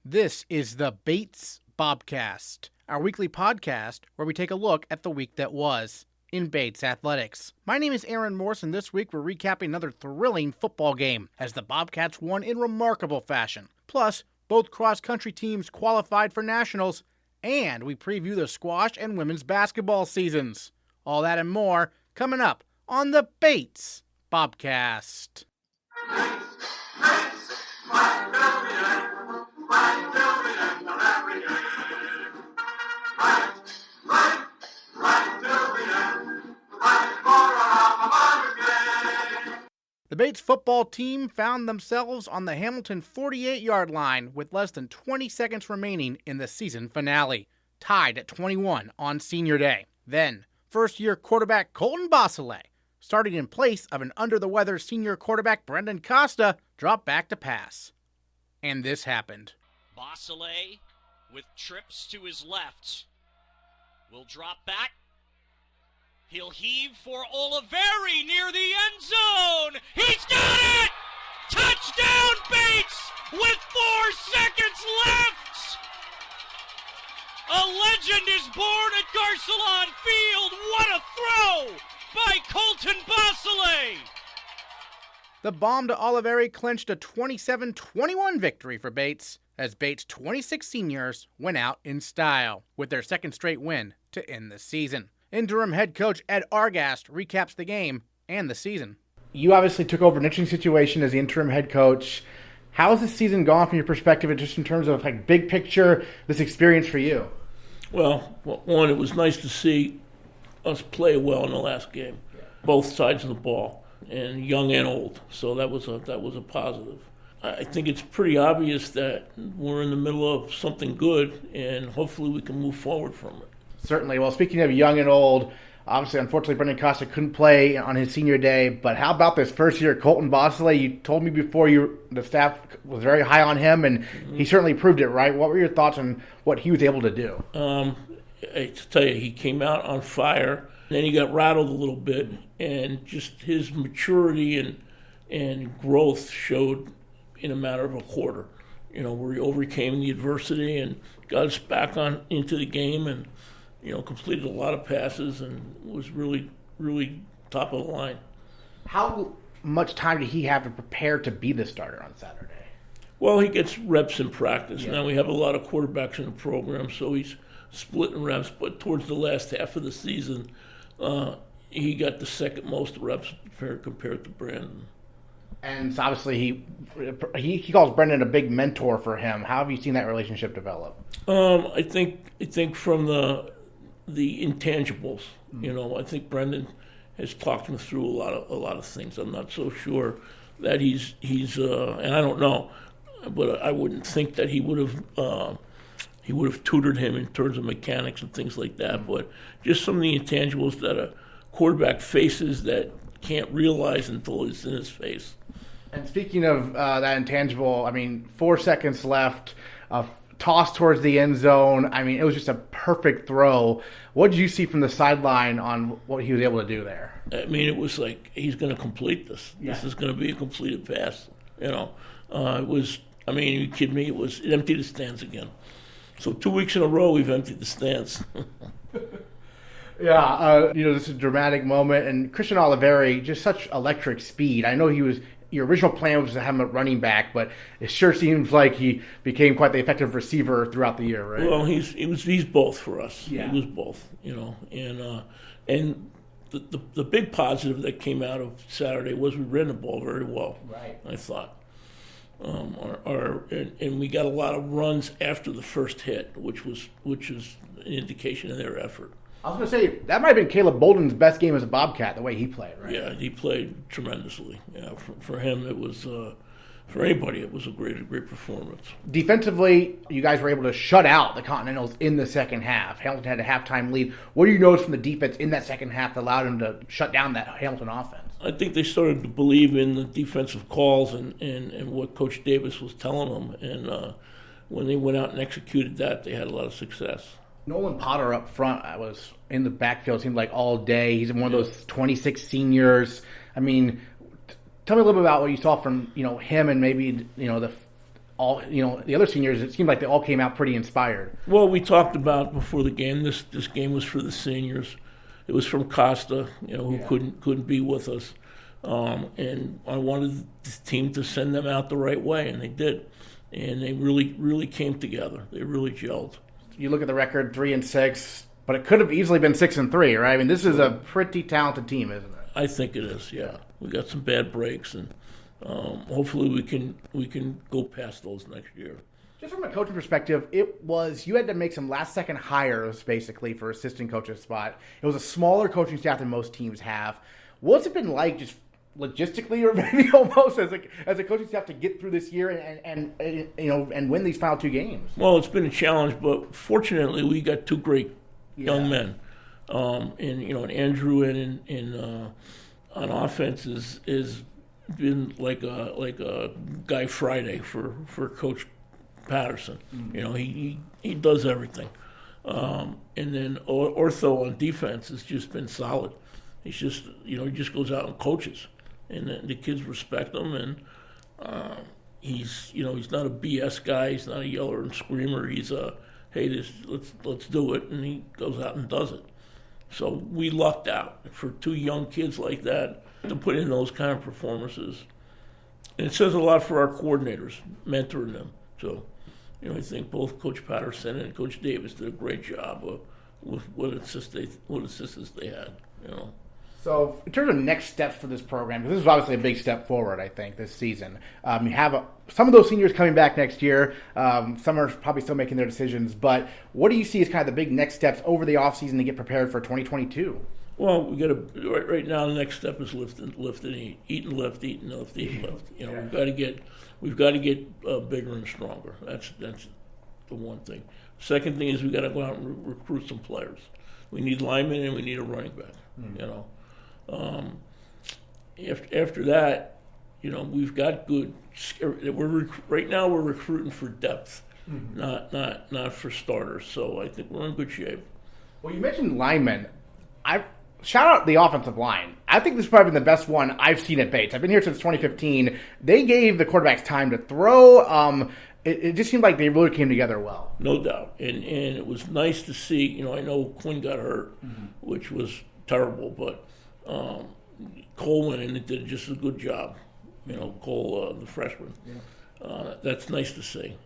This is the Bates Bobcast, our weekly podcast where we take a look at the week that was in Bates athletics. My name is Aaron Morse, and this week we're recapping another thrilling football game as the Bobcats won in remarkable fashion. Plus, both cross-country teams qualified for nationals, and we preview the squash and women's basketball seasons. All that and more coming up on the Bates Bobcast. The Bates football team found themselves on the Hamilton 48-yard line with less than 20 seconds remaining in the season finale, tied at 21 on senior day. Then, first-year quarterback Colton Bosselait, starting in place of an under-the-weather senior quarterback Brendan Costa, dropped back to pass. And this happened. Bosselait, with trips to his left, will drop back. He'll heave for Vari near the end zone. He's got it! Touchdown, Bates, with 4 seconds left! A legend is born at Garcelon Field. What a throw by Colton Bosselait! The bomb to Vari clinched a 27-21 victory for Bates, as Bates' 26 seniors went out in style with their second straight win to end the season. Interim head coach Ed Argast recaps the game and the season. You obviously took over an interesting situation as the interim head coach. How has this season gone from your perspective, just in terms of like big picture, this experience for you? Well, one, it was nice to see us play well in the last game, both sides of the ball, and young and old. So that was a positive. I think it's pretty obvious that we're in the middle of something good, and hopefully we can move forward from it. Certainly. Well, speaking of young and old, obviously, unfortunately, Brendan Costa couldn't play on his senior day. But how about this first year, Colton Bosselait? You told me before the staff was very high on him, and he certainly proved it, right? What were your thoughts on what he was able to do? To tell you, he came out on fire. Then he got rattled a little bit, and just his maturity and growth showed in a matter of a quarter. Where he overcame the adversity and got us back on into the game and completed a lot of passes and was really, really top of the line. How much time did he have to prepare to be the starter on Saturday? Well, he gets reps in practice. Yeah. Now we have a lot of quarterbacks in the program, so he's splitting reps. But towards the last half of the season, he got the second most reps compared to Brandon. And so obviously he calls Brendan a big mentor for him. How have you seen that relationship develop? I think from the intangibles. I think Brendan has talked him through a lot of things. I'm not so sure that he's and I don't know, but I wouldn't think that he would have tutored him in terms of mechanics and things like that. But just some of the intangibles that a quarterback faces that can't realize until it's in his face. And speaking of that intangible, 4 seconds left, toss towards the end zone. It was just a perfect throw. What did you see from the sideline on what he was able to do there? It was like, he's going to complete this. Yeah. This is going to be a completed pass. It was, you kidding me? It emptied the stands again. So 2 weeks in a row, we've emptied the stands. Yeah, this is a dramatic moment. And Christian Vari, just such electric speed. I know your original plan was to have him at running back, but it sure seems like he became quite the effective receiver throughout the year, right? Well, he's both for us. Yeah. He was both, and the big positive that came out of Saturday was we ran the ball very well. Right. I thought. And we got a lot of runs after the first hit, which is an indication of their effort. I was going to say, that might have been Caleb Bolden's best game as a Bobcat, the way he played, right? Yeah, he played tremendously. Yeah, for him, it was, for anybody, it was a great performance. Defensively, you guys were able to shut out the Continentals in the second half. Hamilton had a halftime lead. What do you notice from the defense in that second half that allowed him to shut down that Hamilton offense? I think they started to believe in the defensive calls and what Coach Davis was telling them. And when they went out and executed that, they had a lot of success. Nolan Potter up front was in the backfield, seemed like all day. He's one of those 26 seniors. Tell me a little bit about what you saw from him and maybe the all, the other seniors, it seemed like they all came out pretty inspired. Well, we talked about before the game. This game was for the seniors. It was from Costa, who couldn't be with us, and I wanted the team to send them out the right way, and they did, and they really came together. They really gelled. You look at the record, 3-6, but it could have easily been 6-3, right? I mean, this is a pretty talented team, isn't it? I think it is. Yeah, we got some bad breaks, and hopefully we can go past those next year. Just from a coaching perspective, you had to make some last-second hires, basically, for assistant coach's spot. It was a smaller coaching staff than most teams have. What's it been like, just logistically, or maybe almost as a coaching staff, to get through this year and win these final 2 games? Well, it's been a challenge, but fortunately, we got 2 great young men, and Andrew on offense is been like a Guy Friday for Coach Patterson. He does everything, and then Ortho on defense has just been solid. He's just he just goes out and coaches, and the kids respect him, and he's not a BS guy. He's not a yeller and screamer. He's let's do it, and he goes out and does it. So we lucked out for 2 young kids like that to put in those kind of performances, and it says a lot for our coordinators mentoring them. So, I think both Coach Patterson and Coach Davis did a great job with what assistants they had. So, in terms of next steps for this program, because this is obviously a big step forward, I think, this season. You have some of those seniors coming back next year. Some are probably still making their decisions. But what do you see as kind of the big next steps over the offseason to get prepared for 2022? Well, we got to right now. The next step is lift and eat and lift. We've got to get bigger and stronger. That's the one thing. Second thing is we got to go out and recruit some players. We need linemen and we need a running back. After that, we've got good. Right now we're recruiting for depth, not for starters. So I think we're in good shape. Well, you mentioned linemen. Shout out the offensive line. I think this has probably been the best one I've seen at Bates. I've been here since 2015. They gave the quarterbacks time to throw. It just seemed like they really came together well. No doubt. And it was nice to see. I know Quinn got hurt, which was terrible, but Cole went in and did just a good job. Cole, the freshman. Yeah. That's nice to see.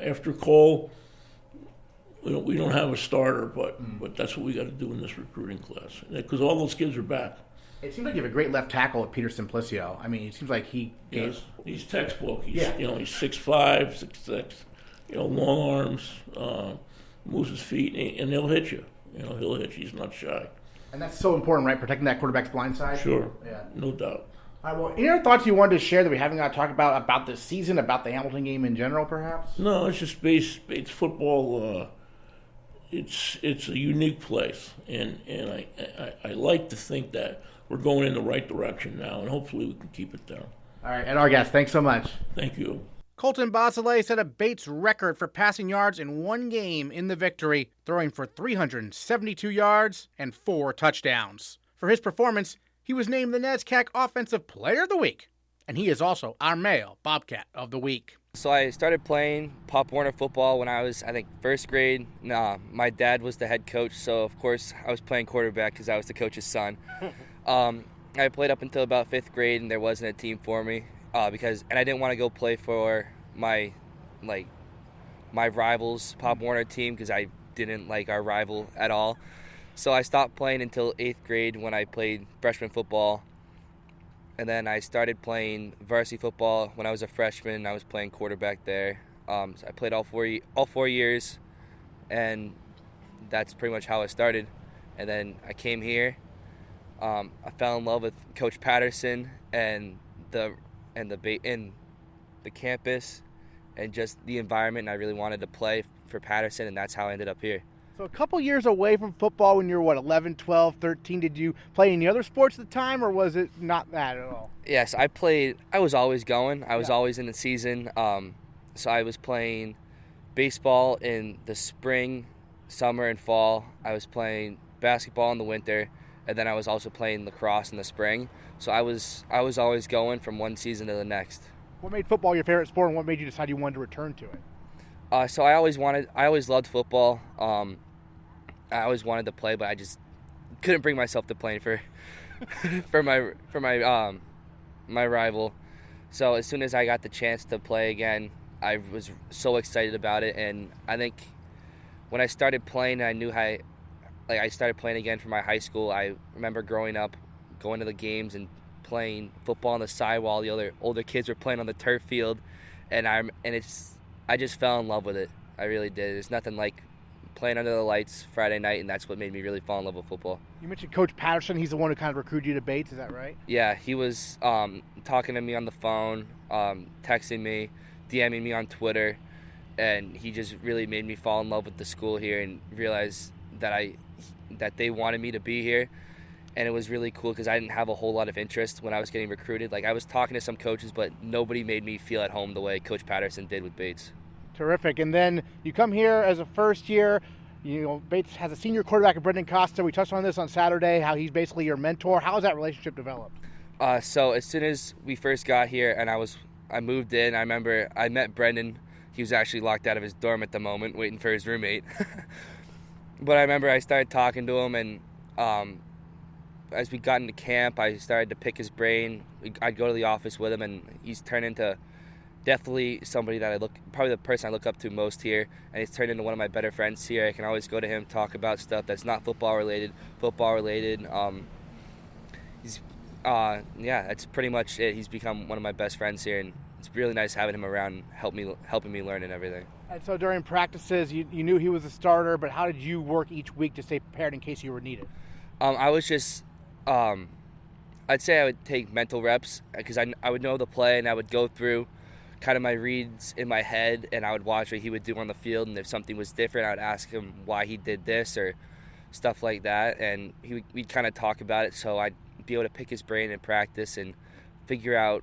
After Cole, we don't have a starter, but that's what we got to do in this recruiting class, because all those kids are back. It seems like you have a great left tackle with Peter Simplicio. I mean, it seems like he's textbook. He's 6'5", 6'6", long arms, moves his feet, and he'll hit you. He'll hit you. He's not shy. And that's so important, right? Protecting that quarterback's blind side. Sure. Yeah. No doubt. All right, well, any other thoughts you wanted to share that we haven't got to talk about this season, about the Hamilton game in general, perhaps? No, it's just Bates football. It's a unique place, and I like to think that we're going in the right direction now, and hopefully we can keep it there. All right, and Argast, thanks so much. Thank you. Colton Bosselait set a Bates record for passing yards in one game in the victory, throwing for 372 yards and 4 touchdowns. For his performance, he was named the NESCAC Offensive Player of the Week, and he is also our male Bobcat of the Week. So I started playing Pop Warner football when I was, first grade. My dad was the head coach, so of course I was playing quarterback because I was the coach's son. I played up until about 5th grade, and there wasn't a team for me and I didn't want to go play for my rival's Pop Warner team because I didn't like our rival at all. So I stopped playing until 8th grade when I played freshman football. And then I started playing varsity football when I was a freshman. I was playing quarterback there. So I played all four years, and that's pretty much how I started. And then I came here. I fell in love with Coach Patterson and the campus and just the environment. And I really wanted to play for Patterson, and that's how I ended up here. So a couple years away from football when you were, 11, 12, 13, did you play any other sports at the time, or was it not that at all? Yes, I played. I was always going. I was always in the season. So I was playing baseball in the spring, summer, and fall. I was playing basketball in the winter, and then I was also playing lacrosse in the spring. So I was always going from one season to the next. What made football your favorite sport, and what made you decide you wanted to return to it? So I always loved football. I always wanted to play, but I just couldn't bring myself to playing for my rival. So as soon as I got the chance to play again, I was so excited about it. And I think when I started playing, I knew I started playing again for my high school. I remember growing up, going to the games and playing football on the side while the other older kids were playing on the turf field, and I just fell in love with it. I really did. There's nothing like playing under the lights Friday night, and that's what made me really fall in love with football. You mentioned Coach Patterson. He's the one who kind of recruited you to Bates. Is that right? Yeah, he was talking to me on the phone, texting me, DMing me on Twitter, and he just really made me fall in love with the school here and realize that they wanted me to be here. And it was really cool because I didn't have a whole lot of interest when I was getting recruited. Like, I was talking to some coaches, but nobody made me feel at home the way Coach Patterson did with Bates. Terrific. And then you come here as a first year. You know, Bates has a senior quarterback in Brendan Costa. We touched on this on Saturday, how he's basically your mentor. How has that relationship developed? So as soon as we first got here and I moved in, I remember I met Brendan. He was actually locked out of his dorm at the moment, waiting for his roommate. But I remember I started talking to him, and as we got into camp, I started to pick his brain. I'd go to the office with him, and he's turned into definitely somebody that probably the person I look up to most here, and he's turned into one of my better friends here. I can always go to him, talk about stuff that's not football related. That's pretty much it. He's become one of my best friends here, and it's really nice having him around, helping me learn and everything. And so during practices, you knew he was a starter, but how did you work each week to stay prepared in case you were needed? I was just, I'd say I would take mental reps because I would know the play, and I would go through kind of my reads in my head, and I would watch what he would do on the field, and if something was different, I would ask him why he did this or stuff like that, and we'd kind of talk about it, so I'd be able to pick his brain in practice and figure out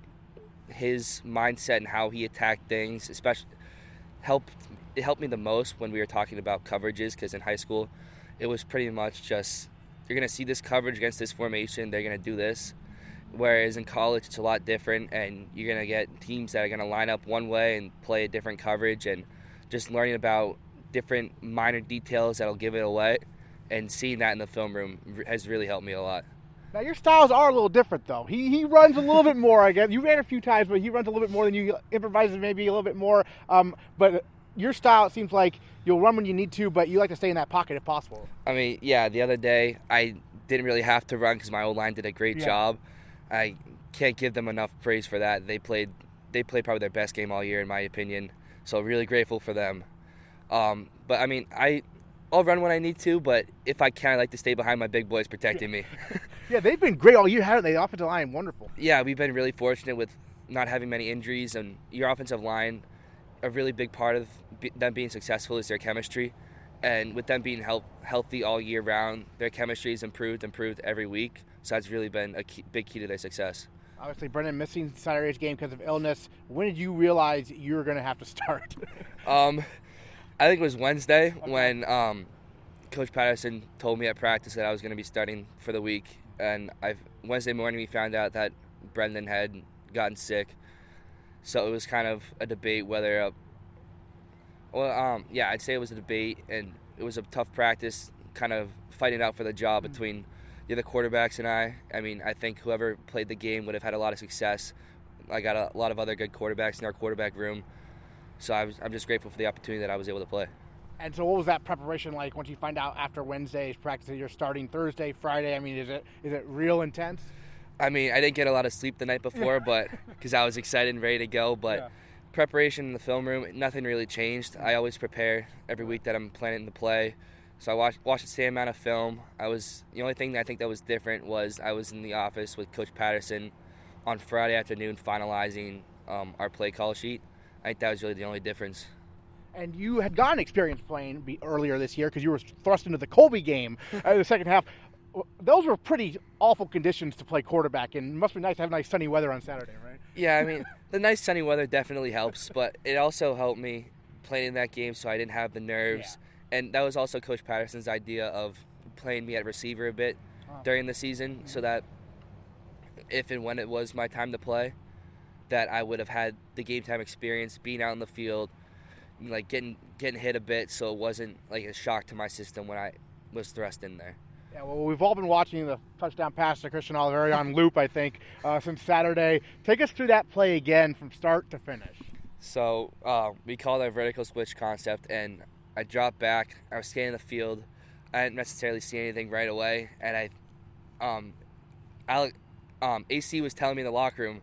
his mindset and how he attacked things. Especially it helped me the most when we were talking about coverages, because in high school it was pretty much just, you're going to see this coverage against this formation, they're going to do this. Whereas in college, it's a lot different, and you're going to get teams that are going to line up one way and play a different coverage, and just learning about different minor details that'll give it away and seeing that in the film room has really helped me a lot. Now, your styles are a little different, though. He runs a little bit more, I guess. You ran a few times, but he runs a little bit more than you, improvises maybe a little bit more. But your style, it seems like you'll run when you need to, but you like to stay in that pocket if possible. I mean, yeah, the other day I didn't really have to run because my O-line did a great job. I can't give them enough praise for that. They played probably their best game all year, in my opinion. So really grateful for them. But I mean, I'll run when I need to, but if I can, I like to stay behind my big boys protecting me. Yeah, they've been great all year, haven't they? The offensive line, wonderful. Yeah, we've been really fortunate with not having many injuries, and your offensive line, a really big part of them being successful is their chemistry. And with them being healthy all year round, their chemistry has improved every week. So that's really been a big key to their success. Obviously, Brendan missing Saturday's game because of illness. When did you realize you were going to have to start? I think it was Wednesday when Coach Patterson told me at practice that I was going to be starting for the week. And Wednesday morning we found out that Brendan had gotten sick. So it was kind of a debate whether I'd say it was a debate, and it was a tough practice, kind of fighting out for the job between the other quarterbacks and I. I mean, I think whoever played the game would have had a lot of success. I got a lot of other good quarterbacks in our quarterback room, so I'm just grateful for the opportunity that I was able to play. And so what was that preparation like once you find out after Wednesday's practice that you're starting Thursday, Friday? I mean, is it real intense? I mean, I didn't get a lot of sleep the night before, but because I was excited and ready to go, but preparation in the film room, nothing really changed. I always prepare every week that I'm planning to play. So I watched the same amount of film. The only thing that I think that was different was I was in the office with Coach Patterson on Friday afternoon finalizing our play call sheet. I think that was really the only difference. And you had gotten experience playing earlier this year because you were thrust into the Colby game in the second half. Those were pretty awful conditions to play quarterback in. It must be nice to have nice sunny weather on Saturday, right? Yeah, I mean, the nice sunny weather definitely helps, but it also helped me playing in that game so I didn't have the nerves. Yeah. And that was also Coach Patterson's idea of playing me at receiver a bit during the season so that if and when it was my time to play, that I would have had the game time experience, being out in the field, like getting hit a bit, so it wasn't like a shock to my system when I was thrust in there. Yeah, well, we've all been watching the touchdown pass to Christian Oliveri on loop, I think, since Saturday. Take us through that play again from start to finish. So we called our vertical switch concept, and I dropped back. I was scanning the field. I didn't necessarily see anything right away, and AC was telling me in the locker room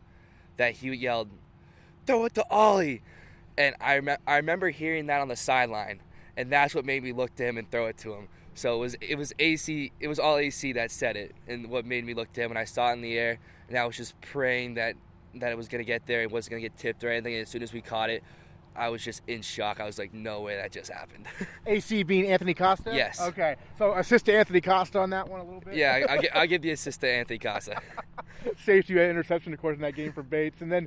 that he yelled, "Throw it to Ollie," and I remember hearing that on the sideline, and that's what made me look to him and throw it to him. So it was AC. It was all AC that said it, and what made me look to him. And I saw it in the air, and I was just praying that it was gonna get there. It wasn't gonna get tipped or anything. And as soon as we caught it, I was just in shock. I was like, "No way, that just happened." AC being Anthony Costa? Yes. Okay, so assist to Anthony Costa on that one a little bit? Yeah, I'll give the assist to Anthony Costa. Saved you an interception, of course, in that game for Bates. And then,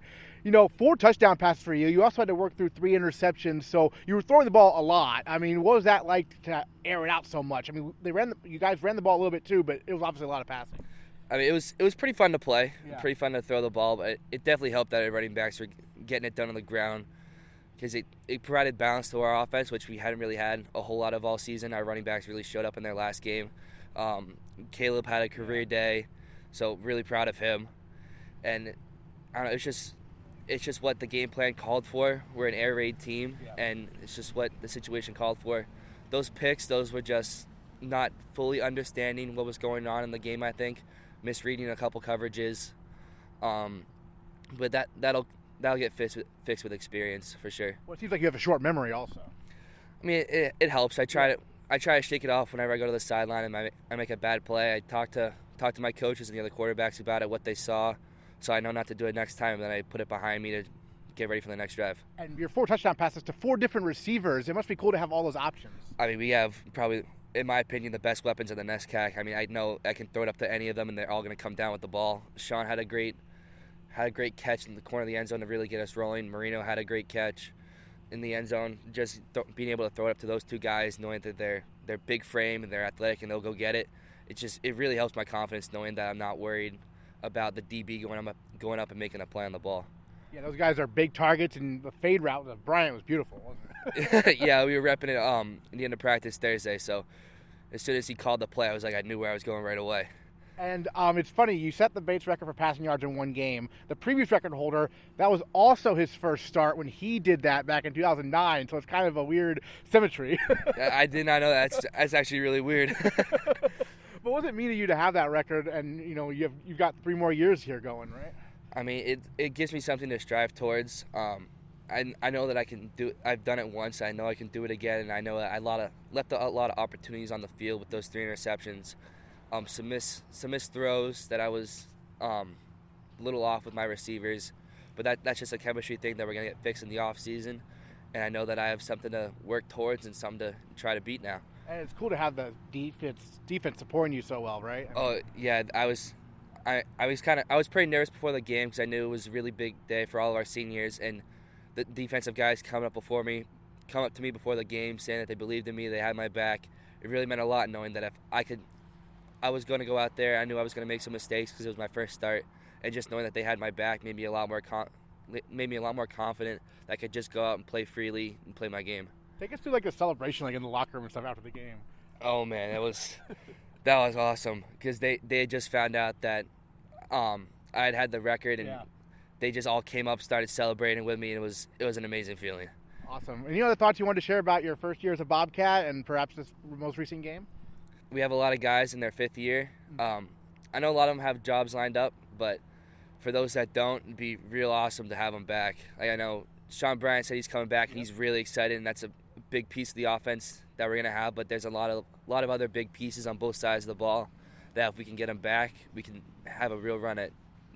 4 touchdown passes for you. You also had to work through 3 interceptions, so you were throwing the ball a lot. I mean, what was that like to air it out so much? I mean, you guys ran the ball a little bit too, but it was obviously a lot of passing. I mean, it was pretty fun to play, Yeah. pretty fun to throw the ball, but it definitely helped that our running backs were getting it done on the ground, because it provided balance to our offense, which we hadn't really had a whole lot of all season. Our running backs really showed up in their last game. Caleb had a career day, so really proud of him. And I don't know, it's just what the game plan called for. We're an air raid team, and it's just what the situation called for. Those picks, those were just not fully understanding what was going on in the game, I think. Misreading a couple coverages. But that'll get fixed with experience for sure. Well, it seems like you have a short memory also. I mean, it helps. I try to shake it off whenever I go to the sideline and I make a bad play. I talk to my coaches and the other quarterbacks about it, what they saw, so I know not to do it next time, and then I put it behind me to get ready for the next drive. And your 4 touchdown passes to 4 different receivers. It must be cool to have all those options. I mean, we have probably, in my opinion, the best weapons in the NESCAC. I mean, I know I can throw it up to any of them, and they're all going to come down with the ball. Sean had a great catch in the corner of the end zone to really get us rolling. Marino had a great catch in the end zone. Just being able to throw it up to those 2 guys, knowing that they're big frame and they're athletic and they'll go get it. It really helps my confidence knowing that I'm not worried about the DB going up and making a play on the ball. Yeah, those guys are big targets, and the fade route of Bryant was beautiful, wasn't it? Yeah, we were repping it in the end of practice Thursday, so as soon as he called the play, I was like, I knew where I was going right away. And it's funny, you set the Bates record for passing yards in one game. The previous record holder, that was also his first start when he did that back in 2009, so it's kind of a weird symmetry. I did not know that. That's actually really weird. But what does it mean to you to have that record, and you've got 3 more years here going, right? I mean, it gives me something to strive towards. I know that I can do it. I've done it once. I know I can do it again, and I know that I left a lot of opportunities on the field with those 3 interceptions. Some missed throws that I was a little off with my receivers, but that's just a chemistry thing that we're gonna get fixed in the off season, and I know that I have something to work towards and something to try to beat now. And it's cool to have the defense supporting you so well, right? Oh yeah, I was pretty nervous before the game because I knew it was a really big day for all of our seniors, and the defensive guys come up to me before the game saying that they believed in me, they had my back. It really meant a lot knowing that if I was going to go out there. I knew I was going to make some mistakes because it was my first start, and just knowing that they had my back made me a lot more confident that I could just go out and play freely and play my game. Take us through like a celebration, like in the locker room and stuff after the game. Oh man, that was awesome because they had just found out that I had the record, and they just all came up, started celebrating with me, and it was an amazing feeling. Awesome. Any other thoughts you wanted to share about your first year as a Bobcat and perhaps this most recent game? We have a lot of guys in their 5th year. I know a lot of them have jobs lined up, but for those that don't, it'd be real awesome to have them back. Like I know Sean Bryant said he's coming back, and he's really excited, and that's a big piece of the offense that we're going to have, but there's a lot of other big pieces on both sides of the ball that if we can get them back, we can have a real run at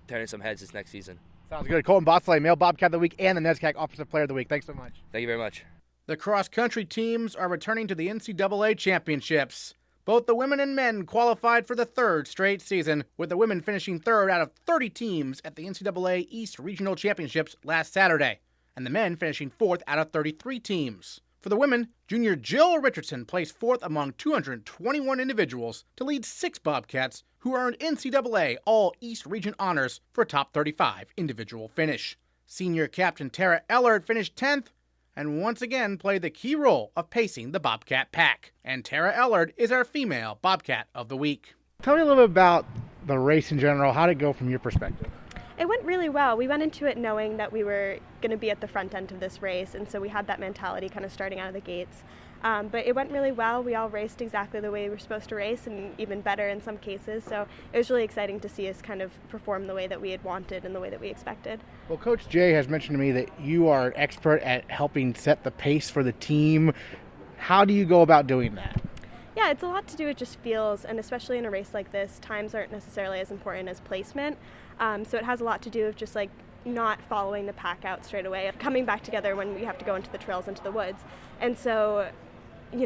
turning some heads this next season. Sounds good. Colton Bosselait, Male Bobcat of the Week and the NESCAC Offensive Player of the Week. Thanks so much. Thank you very much. The cross-country teams are returning to the NCAA championships. Both the women and men qualified for the 3rd straight season, with the women finishing 3rd out of 30 teams at the NCAA East Regional Championships last Saturday, and the men finishing 4th out of 33 teams. For the women, junior Jill Richardson placed 4th among 221 individuals to lead 6 Bobcats who earned NCAA All-East Region honors for a top 35 individual finish. Senior captain Tara Ellard finished 10th and once again played the key role of pacing the Bobcat pack. And Tara Ellard is our female Bobcat of the week. Tell me a little bit about the race in general. How did it go from your perspective? It went really well. We went into it knowing that we were going to be at the front end of this race, and so we had that mentality kind of starting out of the gates. But it went really well. We all raced exactly the way we were supposed to race, and even better in some cases. So it was really exciting to see us kind of perform the way that we had wanted and the way that we expected. Well, Coach Jay has mentioned to me that you are an expert at helping set the pace for the team. How do you go about doing that? Yeah, it's a lot to do with just feels, and especially in a race like this, times aren't necessarily as important as placement. So it has a lot to do with just like not following the pack out straight away, coming back together when we have to go into the trails, into the woods. And so,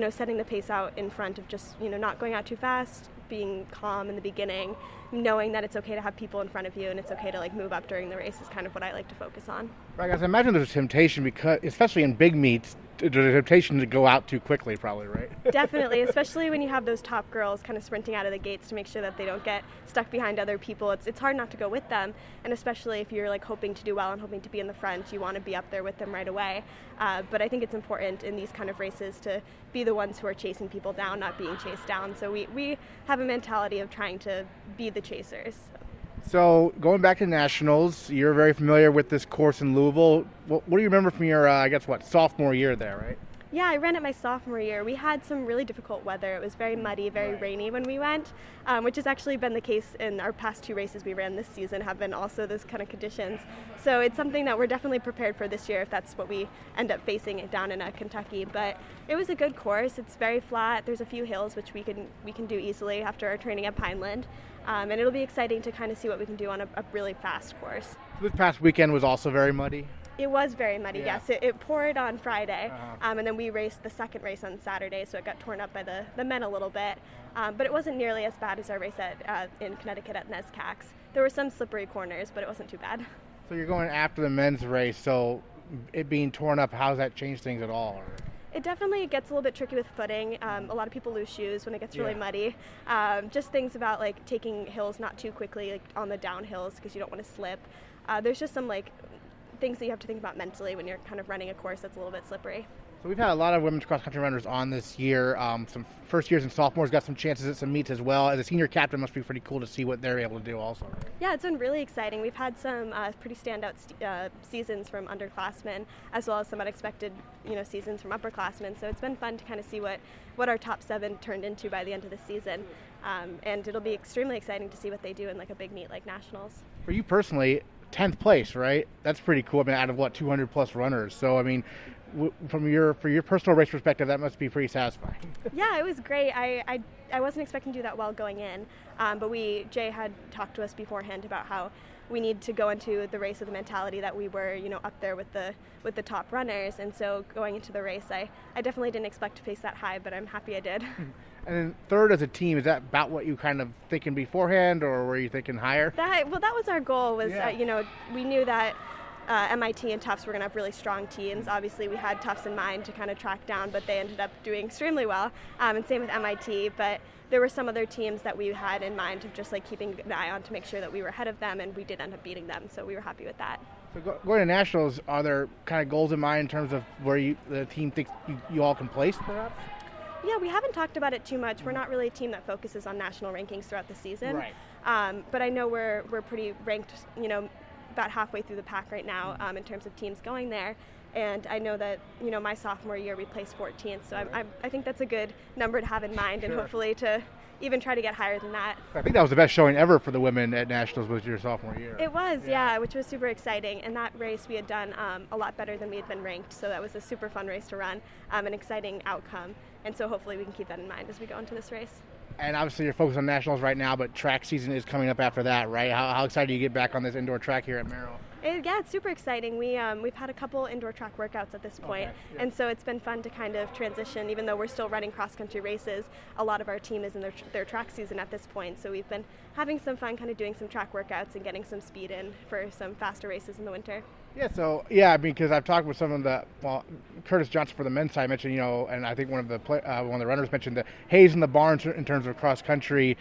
setting the pace out in front of just, not going out too fast, being calm in the beginning, knowing that it's okay to have people in front of you and it's okay to move up during the race is kind of what I like to focus on. Right, guys, I imagine there's a temptation because, especially in big meets, there's a temptation to go out too quickly, probably, right? Definitely, especially when you have those top girls kind of sprinting out of the gates to make sure that they don't get stuck behind other people. It's hard not to go with them, and especially if you're hoping to do well and hoping to be in the front, you want to be up there with them right away. But I think it's important in these kind of races to be the ones who are chasing people down, not being chased down. So we have a mentality of trying to be the chasers. So going back to nationals, you're very familiar with this course in Louisville. What do you remember from your, sophomore year there, right? Yeah, I ran it my sophomore year. We had some really difficult weather. It was very muddy, very rainy when we went, which has actually been the case in our past two races we ran this season, have been also those kind of conditions. So it's something that we're definitely prepared for this year if that's what we end up facing it down in Kentucky. But it was a good course. It's very flat. There's a few hills which we can do easily after our training at Pineland. And it'll be exciting to kind of see what we can do on a really fast course. This past weekend was also very muddy. It was very muddy, yes. It poured on Friday, and then we raced the second race on Saturday, so it got torn up by the men a little bit. But it wasn't nearly as bad as our race in Connecticut at NESCAC. There were some slippery corners, but it wasn't too bad. So you're going after the men's race, so it being torn up, how does that change things at all? It definitely gets a little bit tricky with footing. A lot of people lose shoes when it gets really muddy. Just things about taking hills not too quickly on the downhills because you don't want to slip. There's just some things that you have to think about mentally when you're kind of running a course that's a little bit slippery. So we've had a lot of women's cross-country runners on this year. Some first years and sophomores got some chances at some meets as well. As a senior captain, it must be pretty cool to see what they're able to do also. Yeah, it's been really exciting. We've had some pretty standout seasons from underclassmen, as well as some unexpected seasons from upperclassmen. So it's been fun to kind of see what our top 7 turned into by the end of the season. And it'll be extremely exciting to see what they do in a big meet like Nationals. For you personally, 10th place, right? That's pretty cool. Out of 200 plus runners. So for your personal race perspective, that must be pretty satisfying. Yeah, it was great. I wasn't expecting to do that well going in, but Jay had talked to us beforehand about how we need to go into the race with the mentality that we were, up there with the top runners. And so going into the race, I definitely didn't expect to pace that high, but I'm happy I did. And then third as a team, is that about what you kind of thinking beforehand, or were you thinking higher? That was our goal. We knew that MIT and Tufts were going to have really strong teams. Obviously, we had Tufts in mind to kind of track down, but they ended up doing extremely well. And same with MIT. But there were some other teams that we had in mind of just keeping an eye on to make sure that we were ahead of them, and we did end up beating them. So we were happy with that. So going to nationals, are there kind of goals in mind in terms of where the team thinks you all can place, perhaps? Yeah, we haven't talked about it too much. We're not really a team that focuses on national rankings throughout the season. Right. But I know we're pretty ranked, about halfway through the pack right now in terms of teams going there. And I know that, my sophomore year we placed 14th. So I think that's a good number to have in mind, and hopefully to even try to get higher than that. I think that was the best showing ever for the women at Nationals was your sophomore year. It was, yeah, which was super exciting. And that race we had done a lot better than we had been ranked. So that was a super fun race to run, an exciting outcome. And so hopefully we can keep that in mind as we go into this race. And obviously you're focused on Nationals right now, but track season is coming up after that, right? How excited do you get back on this indoor track here at Merrill? Yeah, it's super exciting. We've had a couple indoor track workouts at this point, and so it's been fun to kind of transition. Even though we're still running cross-country races, a lot of our team is in their track season at this point, so we've been having some fun kind of doing some track workouts and getting some speed in for some faster races in the winter. Yeah, because I've talked with some of Curtis Johnson for the men's side mentioned, and I think one of the runners mentioned the haze in the barn in terms of cross country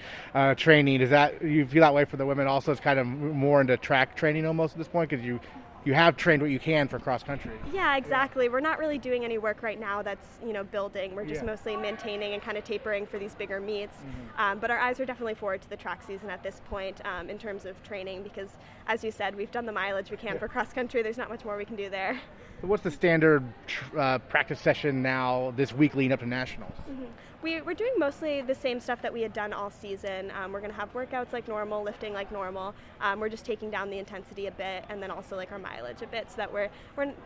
training. Is that you feel that way for the women also? It's kind of more into track training almost at this point because you you have trained what you can for cross country. Yeah, exactly. We're not really doing any work right now that's, building. We're just mostly maintaining and kind of tapering for these bigger meets. But our eyes are definitely forward to the track season at this point in terms of training because, as you said, we've done the mileage we can for cross country. There's not much more we can do there. So what's the standard practice session now this week leading up to nationals? We're doing mostly the same stuff that we had done all season. We're going to have workouts like normal, lifting like normal. We're just taking down the intensity a bit and then also like our mileage a bit so that we're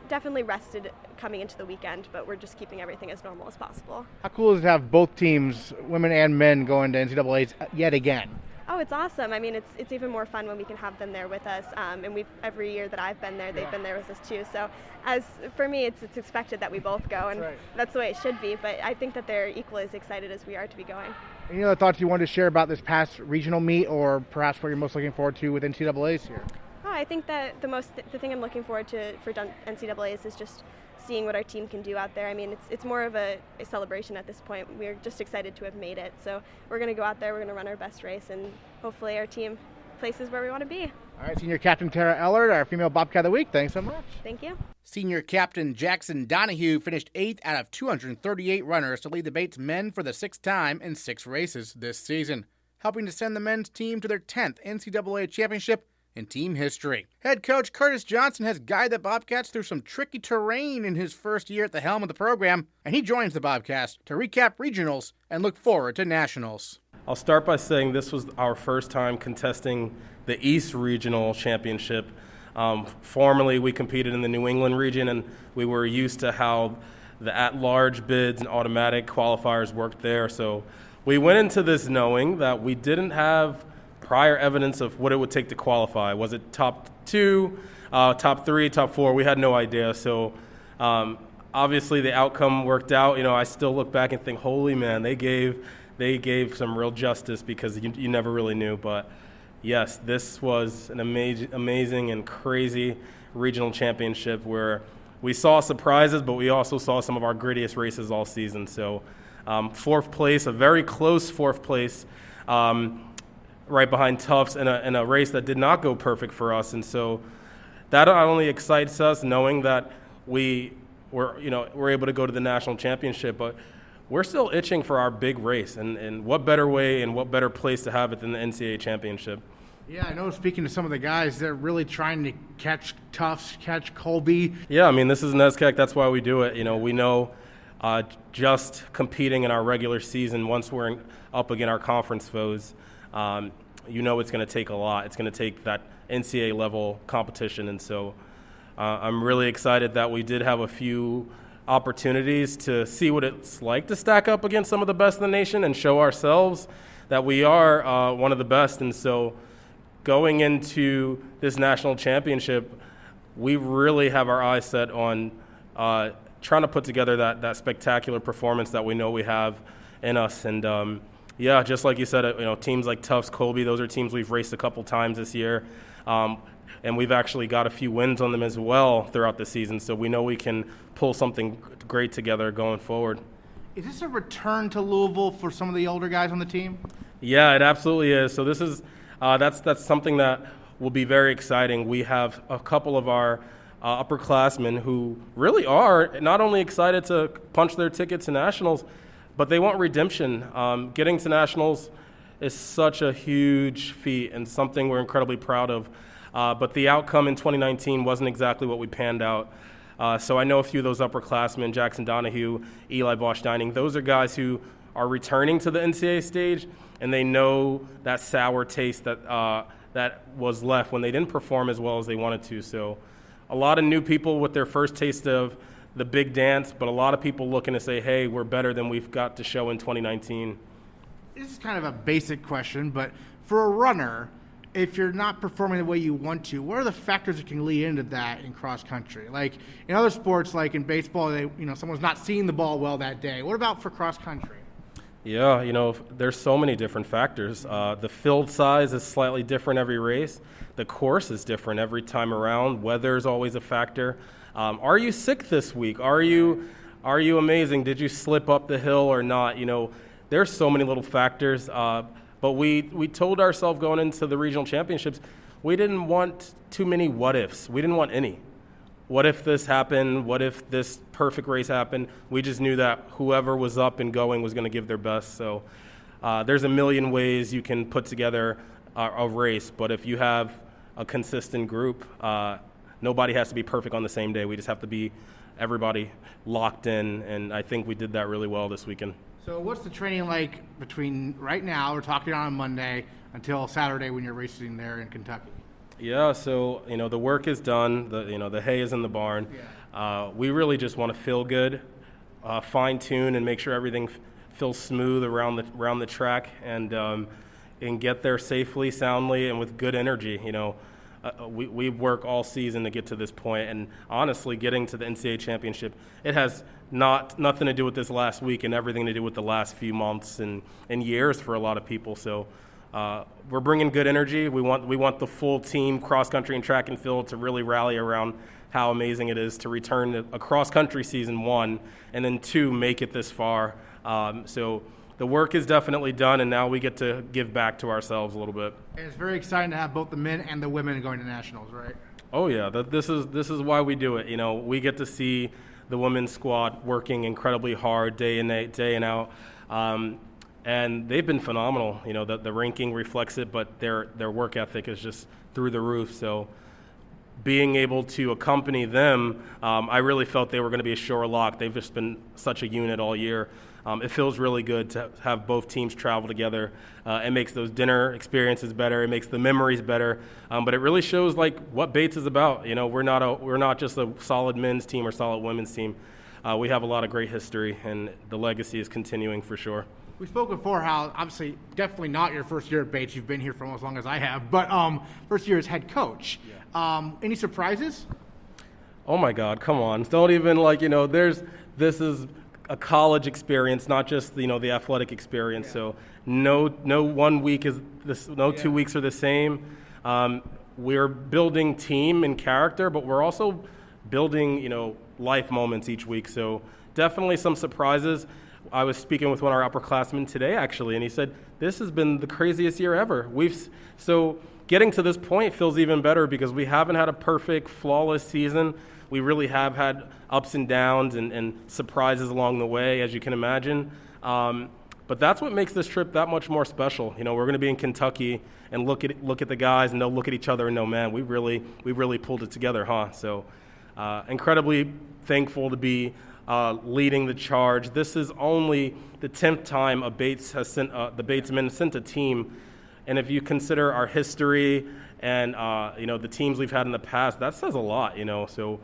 definitely rested coming into the weekend, but we're just keeping everything as normal as possible. How cool is it to have both teams, women and men, going to NCAAs yet again? Oh, it's awesome. I mean, it's even more fun when we can have them there with us. And every year that I've been there, they've been there with us too. So as for me, it's expected that we both go, and that's the way it should be. But I think that they're equally as excited as we are to be going. Any other thoughts you wanted to share about this past regional meet, or perhaps what you're most looking forward to with NCAAs here? Oh, I think that the thing I'm looking forward to for NCAAs is just seeing what our team can do out there. I mean, it's more of a celebration at this point. We're just excited to have made it. So we're going to go out there, we're going to run our best race, and hopefully our team places where we want to be. All right, Senior Captain Tara Ellard, our female Bobcat of the week. Thanks so much. Thank you. Senior Captain Jackson Donahue finished 8th out of 238 runners to lead the Bates men for the 6th time in 6 races this season, helping to send the men's team to their 10th NCAA championship in team history. Head coach Curtis Johnson has guided the Bobcats through some tricky terrain in his first year at the helm of the program, and he joins the Bobcast to recap regionals and look forward to nationals. I'll start by saying this was our first time contesting the East Regional Championship. Formerly, we competed in the New England region, and we were used to how the at-large bids and automatic qualifiers worked there. So we went into this knowing that we didn't have prior evidence of what it would take to qualify. Was it top 2, top 3, top 4? We had no idea. So obviously the outcome worked out. I still look back and think, holy man, they gave some real justice because you never really knew. But yes, this was an amazing and crazy regional championship where we saw surprises, but we also saw some of our grittiest races all season. So 4th place, a very close 4th place, right behind Tufts in a race that did not go perfect for us. And so that not only excites us knowing that we're able to go to the national championship, but we're still itching for our big race. And what better way and what better place to have it than the NCAA championship? Yeah, I know speaking to some of the guys, they're really trying to catch Tufts, catch Colby. Yeah, I mean, this is NESCAC. That's why we do it. We know just competing in our regular season, once we're up against our conference foes, it's going to take a lot. It's going to take that NCAA level competition. And so I'm really excited that we did have a few opportunities to see what it's like to stack up against some of the best in the nation and show ourselves that we are one of the best. And so going into this national championship, we really have our eyes set on trying to put together that spectacular performance that we know we have in us. And yeah, just like you said, teams like Tufts, Colby, those are teams we've raced a couple times this year. And we've actually got a few wins on them as well throughout the season. So we know we can pull something great together going forward. Is this a return to Louisville for some of the older guys on the team? Yeah, it absolutely is. So this is that's something that will be very exciting. We have a couple of our upperclassmen who really are not only excited to punch their ticket to nationals, but they want redemption. Getting to nationals is such a huge feat and something we're incredibly proud of. But the outcome in 2019 wasn't exactly what we panned out. So I know a few of those upperclassmen, Jackson Donahue, Eli Bosch-Dining, those are guys who are returning to the NCAA stage, and they know that sour taste that was left when they didn't perform as well as they wanted to. So a lot of new people with their first taste of the big dance, but a lot of people looking to say, hey, we're better than we've got to show in 2019. This is kind of a basic question, but for a runner, if you're not performing the way you want to, what are the factors that can lead into that in cross country? Like in other sports, like in baseball, someone's not seeing the ball well that day. What about for cross country? Yeah, there's so many different factors. The field size is slightly different every race. The course is different every time around. Weather is always a factor. Are you sick this week? Are you amazing? Did you slip up the hill or not? There's so many little factors. But we told ourselves going into the regional championships, we didn't want too many what ifs. We didn't want any. what if this happened? What if this perfect race happened? We just knew that whoever was up and going was going to give their best. So there's a million ways you can put together a race, but if you have a consistent group, nobody has to be perfect on the same day. We just have to be everybody locked in, and I think we did that really well this weekend. So what's the training like between right now, we're talking on Monday, until Saturday when you're racing there in Kentucky? Yeah, so, the work is done. The hay is in the barn. Yeah. We really just want to feel good, fine-tune, and make sure everything feels smooth around the track, and get there safely, soundly, and with good energy. We work all season to get to this point, and honestly, getting to the NCAA championship, it has nothing to do with this last week and everything to do with the last few months and years for a lot of people. So we're bringing good energy. We want the full team, cross country and track and field, to really rally around how amazing it is to return a cross country season, 1, and then 2, make it this far. So the work is definitely done, and now we get to give back to ourselves a little bit. And it's very exciting to have both the men and the women going to nationals, right? Oh yeah, this is why we do it. We get to see the women's squad working incredibly hard day in out, and they've been phenomenal. The ranking reflects it, but their work ethic is just through the roof. So being able to accompany them, I really felt they were going to be a sure lock. They've just been such a unit all year. It feels really good to have both teams travel together. It makes those dinner experiences better. It makes the memories better. But it really shows what Bates is about. We're not just a solid men's team or solid women's team. We have a lot of great history, and the legacy is continuing for sure. We spoke before how, obviously, definitely not your first year at Bates. You've been here for almost as long as I have. But first year as head coach. Yeah. Any surprises? Oh, my God. Come on. Don't even, this is a college experience, not just, the athletic experience. Yeah. So no 1 week is this, no 2 weeks are the same. We're building team and character, but we're also building, life moments each week. So definitely some surprises. I was speaking with one of our upperclassmen today, actually, and he said, this has been the craziest year ever. So getting to this point feels even better because we haven't had a perfect, flawless season. We really have had ups and downs and surprises along the way, as you can imagine. But that's what makes this trip that much more special. We're going to be in Kentucky and look at the guys, and they'll look at each other and know, man, we really pulled it together, huh? So incredibly thankful to be leading the charge. This is only the 10th time the Batesmen sent a team, and if you consider our history and the teams we've had in the past, that says a lot. So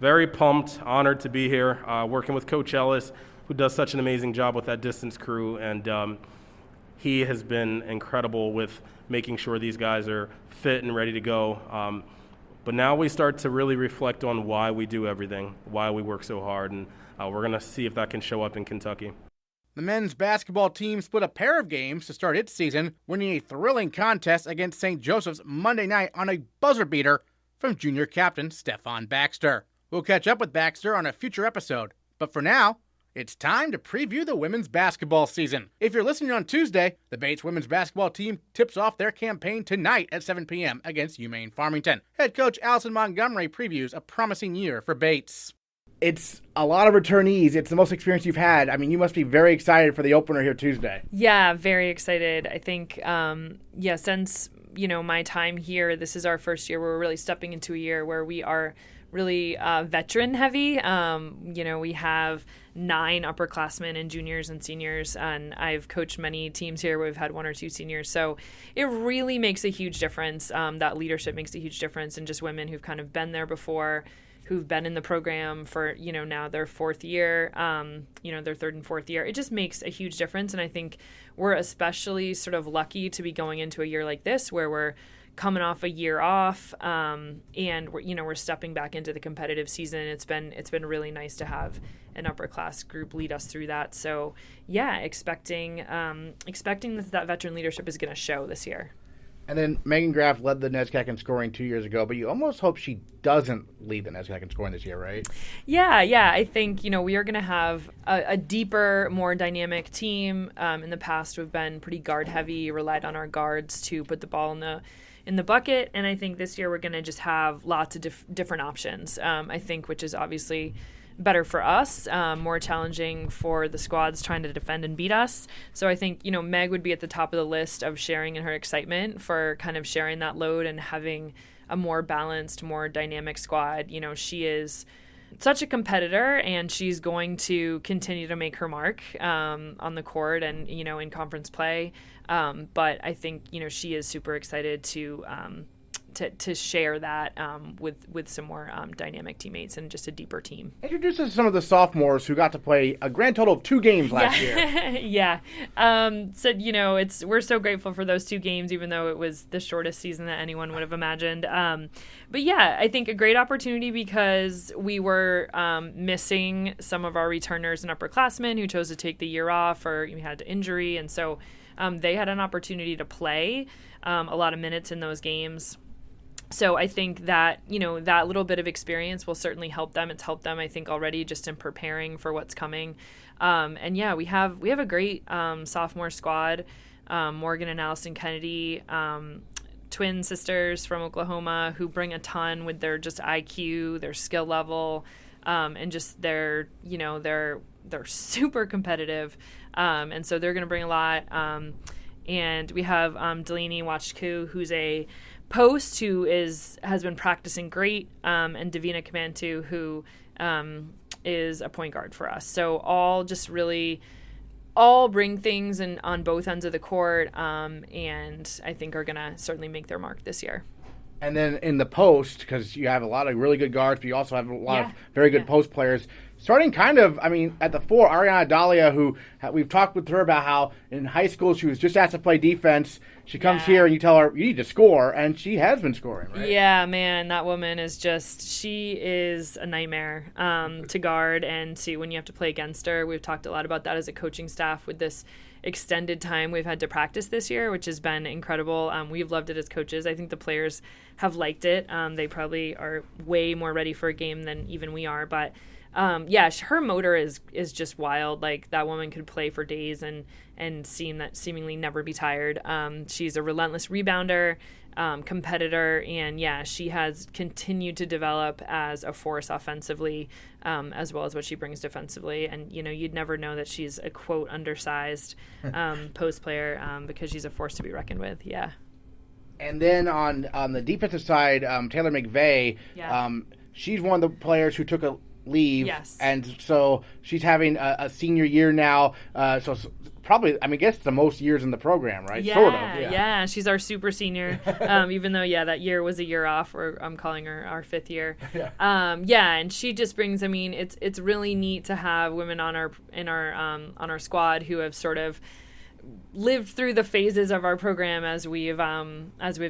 very pumped, honored to be here, working with Coach Ellis, who does such an amazing job with that distance crew, and he has been incredible with making sure these guys are fit and ready to go. But now we start to really reflect on why we do everything, why we work so hard, and we're going to see if that can show up in Kentucky. The men's basketball team split a pair of games to start its season, winning a thrilling contest against St. Joseph's Monday night on a buzzer beater from junior captain Stefan Baxter. We'll catch up with Baxter on a future episode, but for now, it's time to preview the women's basketball season. If you're listening on Tuesday, the Bates women's basketball team tips off their campaign tonight at 7 p.m. against UMaine Farmington. Head coach Alison Montgomery previews a promising year for Bates. It's a lot of returnees. It's the most experience you've had. I mean, you must be very excited for the opener here Tuesday. Yeah, very excited. I think, since, my time here, this is our first year where we're really stepping into a year where we are really veteran heavy. We have 9 upperclassmen and juniors and seniors, and I've coached many teams here where we've had 1 or 2 seniors. So it really makes a huge difference. That leadership makes a huge difference, and just women who've kind of been there before, who've been in the program for, now their 4th year, their 3rd and 4th year. It just makes a huge difference. And I think we're especially sort of lucky to be going into a year like this where we're coming off a year off, and we're stepping back into the competitive season. It's been really nice to have an upper class group lead us through that. So yeah, expecting that veteran leadership is going to show this year. And then Megan Graff led the NESCAC in scoring 2 years ago, but you almost hope she doesn't lead the NESCAC in scoring this year, right? Yeah. I think, we are going to have a deeper, more dynamic team. In the past, we've been pretty guard-heavy, relied on our guards to put the ball in the bucket, and I think this year we're going to just have lots of different options, I think, which is obviously better for us, more challenging for the squads trying to defend and beat us. So I think, Meg would be at the top of the list of sharing in her excitement for kind of sharing that load and having a more balanced, more dynamic squad. She is such a competitor, and she's going to continue to make her mark on the court and, in conference play. But I think, she is super excited to share that with some more dynamic teammates and just a deeper team. Introduce us to some of the sophomores who got to play a grand total of 2 games last year. Yeah. So, we're so grateful for those 2 games, even though it was the shortest season that anyone would have imagined. But yeah, I think a great opportunity because we were missing some of our returners and upperclassmen who chose to take the year off or we had injury. And so they had an opportunity to play a lot of minutes in those games. So I think that, that little bit of experience will certainly help them. It's helped them, I think, already just in preparing for what's coming. And yeah, we have a great sophomore squad. Morgan and Alison Kennedy, twin sisters from Oklahoma who bring a ton with their just IQ, their skill level, and just they're super competitive. And so they're going to bring a lot. And we have Delaney Wachku, who's a post who has been practicing great, and Davina Kamantu, who is a point guard for us. So all bring things on both ends of the court, and I think are going to certainly make their mark this year. And then in the post, because you have a lot of really good guards, but you also have a lot of very good post players. Starting at the 4, Ariana Dahlia, who we've talked with her about how in high school she was just asked to play defense. She comes here and you tell her, you need to score, and she has been scoring, right? Yeah, man, that woman is she is a nightmare to guard and when you have to play against her. We've talked a lot about that as a coaching staff with this extended time we've had to practice this year, which has been incredible. We've loved it as coaches. I think the players have liked it. They probably are way more ready for a game than even we are, but her motor is just wild. Like, that woman could play for days and seemingly never be tired. She's a relentless rebounder, competitor, and she has continued to develop as a force offensively, as well as what she brings defensively. And you'd never know that she's a quote undersized post player because she's a force to be reckoned with. Yeah. And then on the defensive side, Taylor McVeigh, she's one of the players who took a leave. Yes. And so she's having a senior year now. So probably, I guess the most years in the program, right? Yeah, sort of. Yeah. She's our super senior, even though, that year was a year off, or I'm calling her our 5th year. And she just brings, it's really neat to have women on our squad who have sort of lived through the phases of our program as we've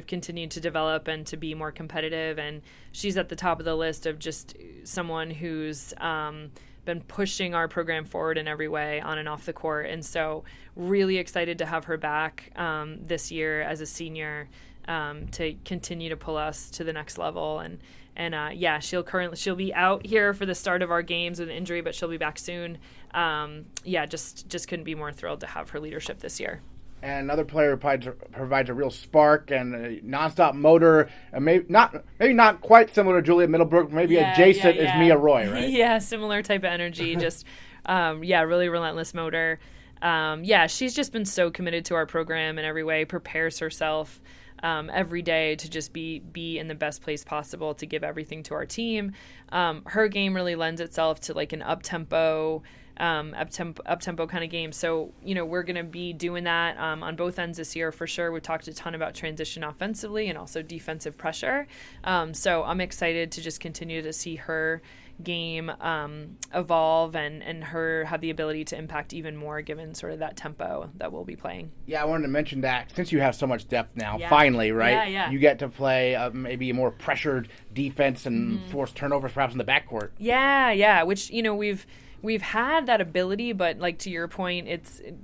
continued to develop and to be more competitive, and she's at the top of the list of just someone who's been pushing our program forward in every way on and off the court. And so really excited to have her back this year as a senior to continue to pull us to the next level. And she'll be out here for the start of our games with an injury, but she'll be back soon. Just couldn't be more thrilled to have her leadership this year. And another player who provides a real spark and a nonstop motor, and maybe not quite similar to Juliet Middlebrook, maybe adjacent is Mia Roy, right? Yeah, similar type of energy, just really relentless motor. She's just been so committed to our program in every way, prepares herself every day to just be in the best place possible to give everything to our team. Her game really lends itself to like an up-tempo kind of game. So, we're going to be doing that on both ends this year for sure. We've talked a ton about transition offensively and also defensive pressure. So I'm excited to just continue to see her game evolve and her have the ability to impact even more given sort of that tempo that we'll be playing. Yeah, I wanted to mention that since you have so much depth now, finally, right? Yeah. You get to play maybe a more pressured defense and force turnovers perhaps in the backcourt. Yeah, which, we've had that ability, but like to your point,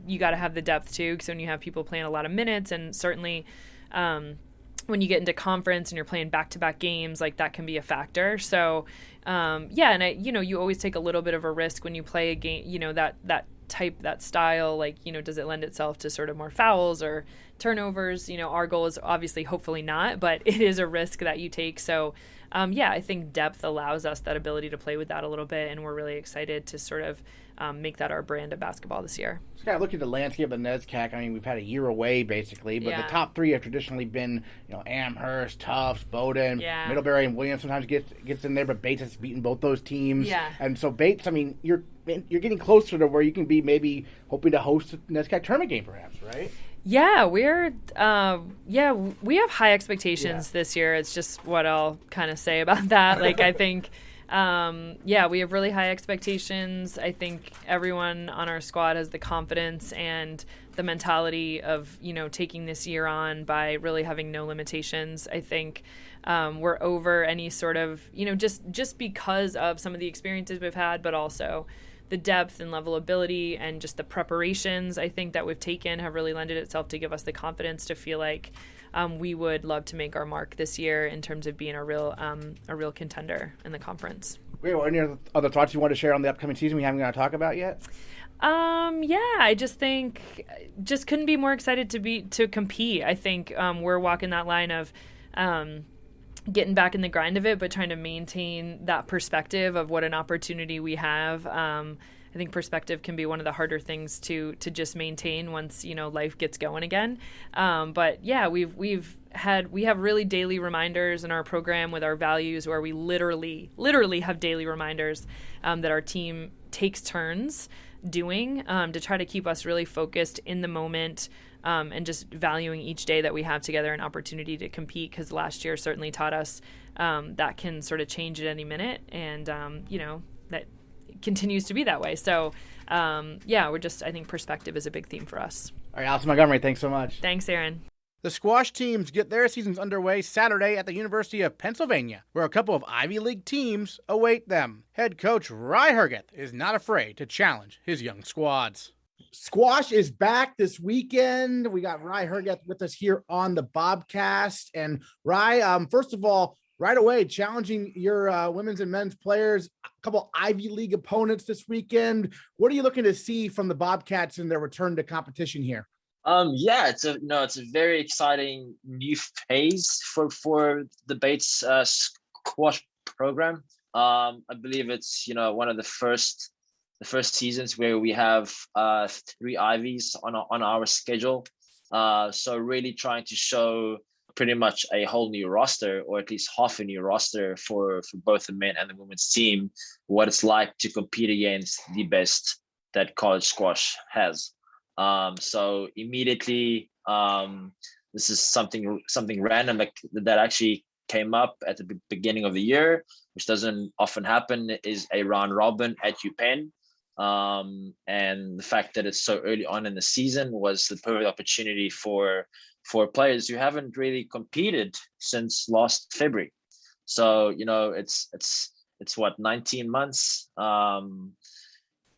you got to have the depth too, because when you have people playing a lot of minutes, and certainly when you get into conference and you're playing back-to-back games, like that can be a factor. So, and you always take a little bit of a risk when you play a game, that type, that style, like, does it lend itself to sort of more fouls or turnovers? Our goal is obviously hopefully not, but it is a risk that you take. So, I think depth allows us that ability to play with that a little bit, and we're really excited to sort of make that our brand of basketball this year. Just kind of looking at the landscape of the NESCAC, I mean, we've had a year away, basically, but the top three have traditionally been, Amherst, Tufts, Bowdoin, Middlebury, and Williams sometimes gets in there, but Bates has beaten both those teams. Yeah. And so Bates, I mean, you're getting closer to where you can be maybe hoping to host a NESCAC tournament game, perhaps, right? Yeah, we have high expectations this year. It's just what I'll kind of say about that. Like, I think, we have really high expectations. I think everyone on our squad has the confidence and the mentality of, taking this year on by really having no limitations. I think we're over any sort of, just because of some of the experiences we've had, but also the depth and level of ability and just the preparations I think that we've taken have really lended itself to give us the confidence to feel like we would love to make our mark this year in terms of being a real contender in the conference. Wait, any other thoughts you want to share on the upcoming season we haven't got to talk about yet? I just think couldn't be more excited to compete. I think we're walking that line of getting back in the grind of it, but trying to maintain that perspective of what an opportunity we have. I think perspective can be one of the harder things to just maintain once, life gets going again. But yeah, we have really daily reminders in our program with our values where we literally have daily reminders that our team takes turns doing to try to keep us really focused in the moment, and just valuing each day that we have together an opportunity to compete, because last year certainly taught us that can sort of change at any minute, and that continues to be that way. So I think perspective is a big theme for us. All right, Alison, Montgomery, thanks so much. Thanks, Aaron. The squash teams get their seasons underway Saturday at the University of Pennsylvania, where a couple of Ivy League teams await them. Head coach Ry Hergeth is not afraid to challenge his young squads. Squash is back this weekend. We got Ry Hergeth with us here on the Bobcast. And Ry, first of all, right away, challenging your women's and men's players, a couple Ivy League opponents this weekend. What are you looking to see from the Bobcats in their return to competition here? It's a very exciting new phase for the Bates squash program. I believe it's one of the first seasons where we have 3 Ivies on our schedule. So really trying to show pretty much a whole new roster, or at least half a new roster for both the men and the women's team, what it's like to compete against the best that college squash has. So immediately, this is something random that actually came up at the beginning of the year, which doesn't often happen, is a round robin at UPenn. And the fact that it's so early on in the season was the perfect opportunity for players who haven't really competed since last February. So, it's what, 19 months,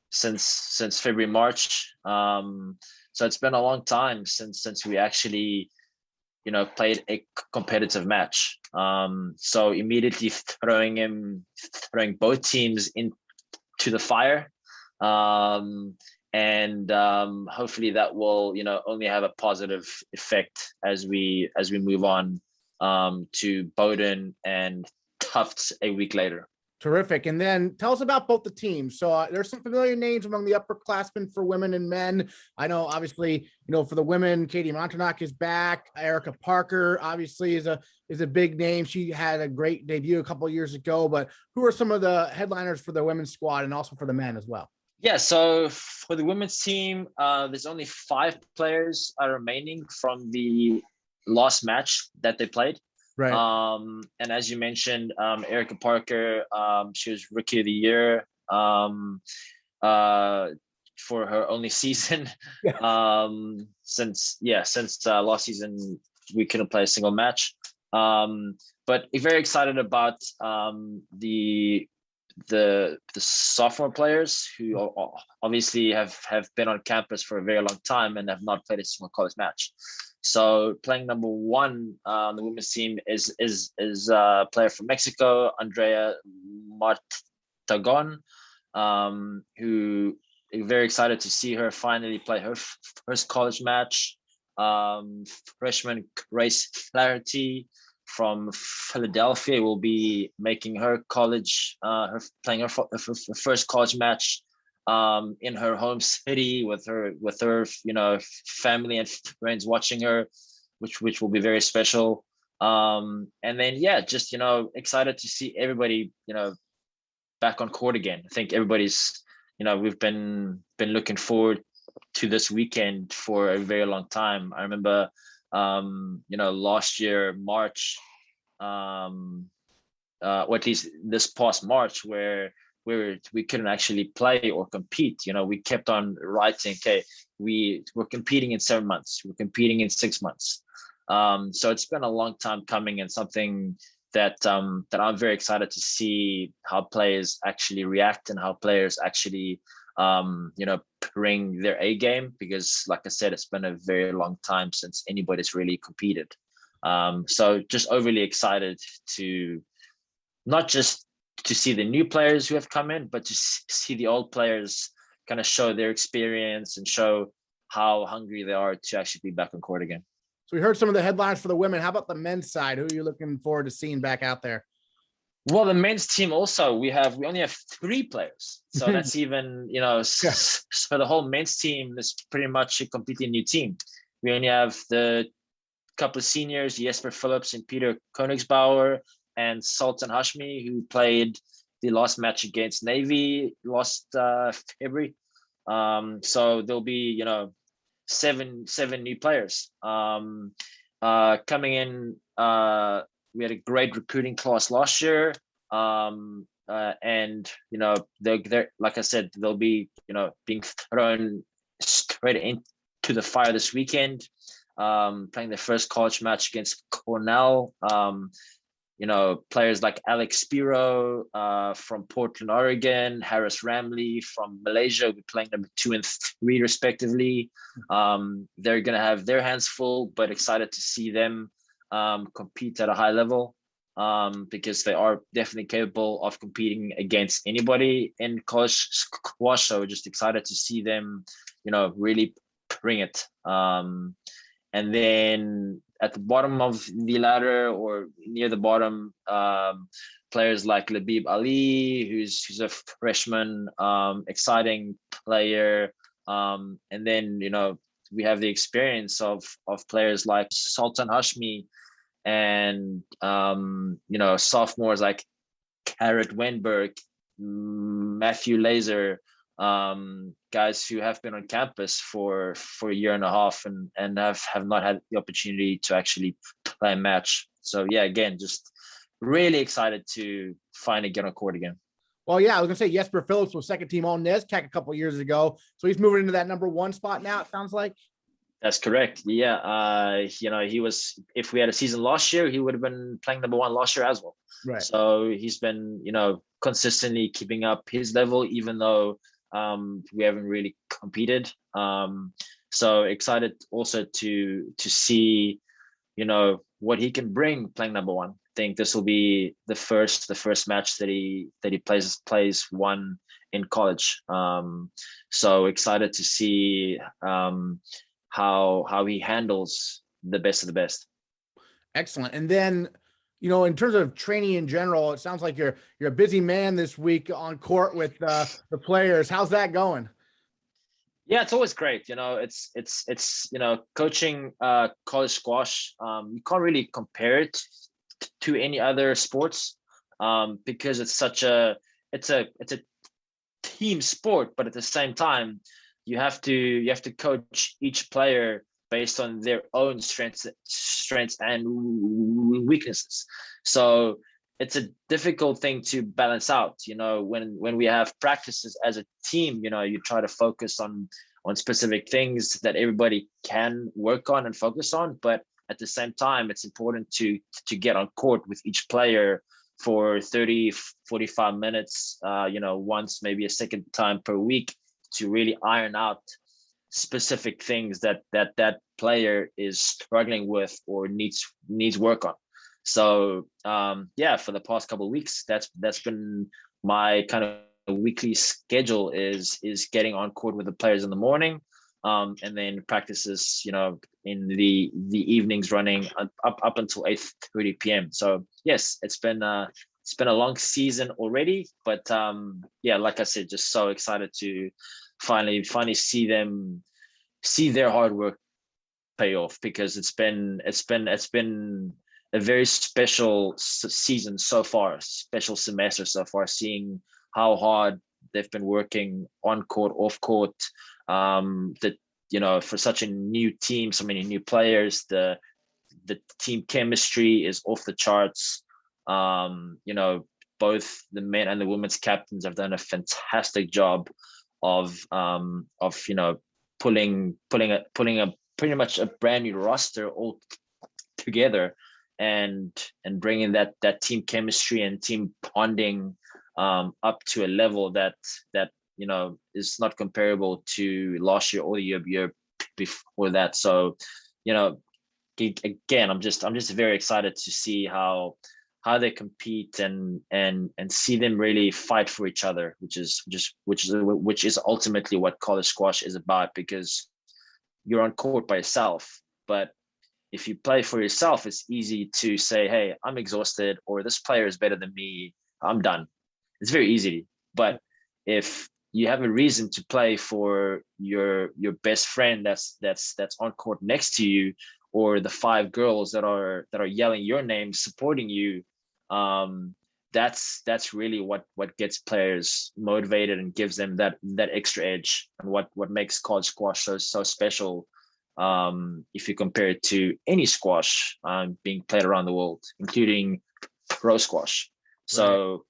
since February, March. So it's been a long time since we actually, played a competitive match. So immediately throwing both teams into the fire. And hopefully that will, only have a positive effect as we move on to Bowdoin and Tufts a week later. Terrific. And then tell us about both the teams. So there's some familiar names among the upperclassmen for women and men. I know, obviously, for the women, Katie Montanak is back. Erica Parker, obviously, is a big name. She had a great debut a couple of years ago. But who are some of the headliners for the women's squad and also for the men as well? Yeah, so for the women's team, there's only 5 players remaining from the last match that they played. Right. And as you mentioned, Erica Parker, she was Rookie of the Year for her only season. Since last season we couldn't play a single match. But we're very excited about the the sophomore players who obviously have been on campus for a very long time and have not played a single college match. So playing number one on the women's team is a player from Mexico, Andrea Martagon, who very excited to see her finally play her first college match. Freshman Grace Flaherty from Philadelphia will be making her college, playing her first college match in her home city with her family and friends watching her, which will be very special. And then just excited to see everybody back on court again. I think everybody's we've been looking forward to this weekend for a very long time. I remember last year March, or at least this past March, where we couldn't actually play or compete. We kept on writing, okay, we're competing in 7 months, we're competing in 6 months. So it's been a long time coming, and something that I'm very excited to see how players actually react and how players actually bring their A game, because like I said, it's been a very long time since anybody's really competed. So just overly excited to not just to see the new players who have come in, but to see the old players kind of show their experience and show how hungry they are to actually be back on court again. So we heard some of the headlines for the women. How about the men's side? Who are you looking forward to seeing back out there? Well, the men's team also, we only have 3 players. So that's even, so the whole men's team is pretty much a completely new team. We only have the couple of seniors, Jesper Phillips and Peter Koenigsbauer, and Sultan Hashmi, who played the last match against Navy last February. So there'll be, 7 new players coming in. We had a great recruiting class last year, and they're like I said, they'll be being thrown straight into the fire this weekend, playing their first college match against Cornell. Players like Alex Spiro from Portland, Oregon, Harris Ramley from Malaysia will be playing number 2 and 3 respectively. They're going to have their hands full, but excited to see them compete at a high level, because they are definitely capable of competing against anybody in college squash. So we're just excited to see them, really bring it. And then at the bottom of the ladder, or near the bottom, players like Labib Ali, who's a freshman, exciting player. And then, we have the experience of players like Sultan Hashmi and, sophomores like Garrett Wenberg, Matthew Laser, guys who have been on campus for a year and a half and have not had the opportunity to actually play a match. So again, just really excited to finally get on court again. Well, I was gonna say Jesper Phillips was second team all NESCAC a couple of years ago, so he's moving into that number 1 spot now, it sounds like. That's correct. He was, if we had a season last year, he would have been playing number 1 last year as well. Right. So he's been, consistently keeping up his level, even though we haven't really competed. So excited also to see, what he can bring playing number 1. I think this will be the first match that he plays one in college. So excited to see how he handles the best of the best. Excellent. And then, in terms of training in general, it sounds like you're a busy man this week on court with the players. How's that going? Yeah, it's always great. It's coaching college squash. You can't really compare it to any other sports, because it's a team sport, but at the same time, you have to coach each player based on their own strengths and weaknesses. So it's a difficult thing to balance out. When we have practices as a team, you try to focus on specific things that everybody can work on and focus on, but at the same time, it's important to get on court with each player for 30, 45 minutes, once, maybe a second time per week, to really iron out specific things that player is struggling with or needs work on. So for the past couple of weeks, that's been my kind of weekly schedule, is getting on court with the players in the morning, and then practices, in the evenings, running up until 8:30 p.m. So yes, it's been a long season already, but like I said, just so excited to finally see their hard work pay off, because it's been a very special season so far, special semester so far, seeing how hard they've been working on court, off court, for such a new team, so many new players, the team chemistry is off the charts. Both the men and the women's captains have done a fantastic job of pulling a pretty much a brand new roster all together, and bringing that team chemistry and team bonding up to a level that is not comparable to last year or the year before that. So again, I'm just very excited to see how they compete and see them really fight for each other, which is ultimately what college squash is about, because you're on court by yourself. But if you play for yourself, it's easy to say, hey, I'm exhausted, or this player is better than me, I'm done. It's very easy. But if you have a reason to play for your best friend that's on court next to you, or the 5 girls that are yelling your name, supporting you, that's really what gets players motivated and gives them that extra edge, and what makes college squash so special, if you compare it to any squash being played around the world, including pro squash. So right.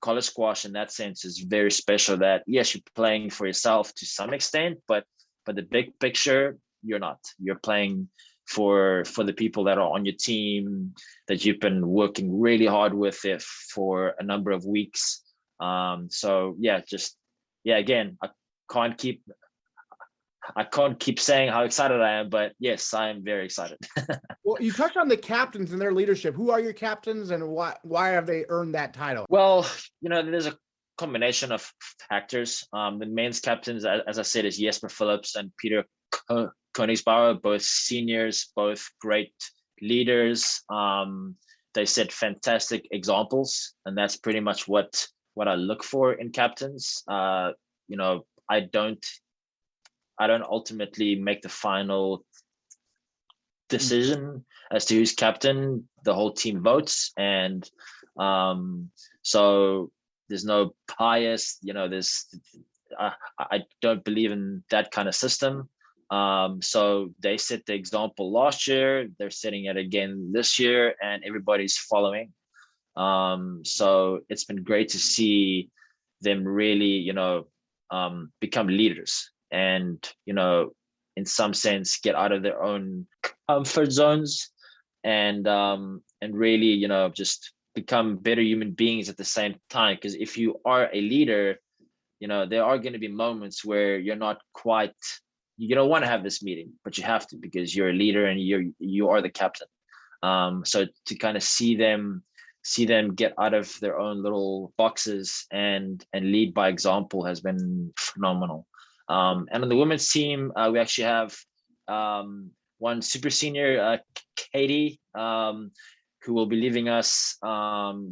College squash in that sense is very special, that yes, you're playing for yourself to some extent, but the big picture, you're not. You're playing for the people that are on your team, that you've been working really hard with for a number of weeks. Again, I can't keep saying how excited I am, but yes, I am very excited. Well, you touched on the captains and their leadership. Who are your captains, and why have they earned that title? Well, there's a combination of factors. The men's captains, as I said, is Jesper Phillips and Peter Koenigsbauer, both seniors, both great leaders. They set fantastic examples, and that's pretty much what I look for in captains. I don't ultimately make the final decision as to who's captain. The whole team votes, and so there's no bias. I don't believe in that kind of system. So they set the example last year, they're setting it again this year, and everybody's following. So it's been great to see them really, become leaders, and, in some sense, get out of their own comfort zones, and really, just become better human beings at the same time. Because if you are a leader, there are going to be moments where you don't want to have this meeting, but you have to, because you're a leader and you are the captain. So to kind of see them get out of their own little boxes and lead by example has been phenomenal. And on the women's team, we actually have one super senior, Katie, who will be leaving us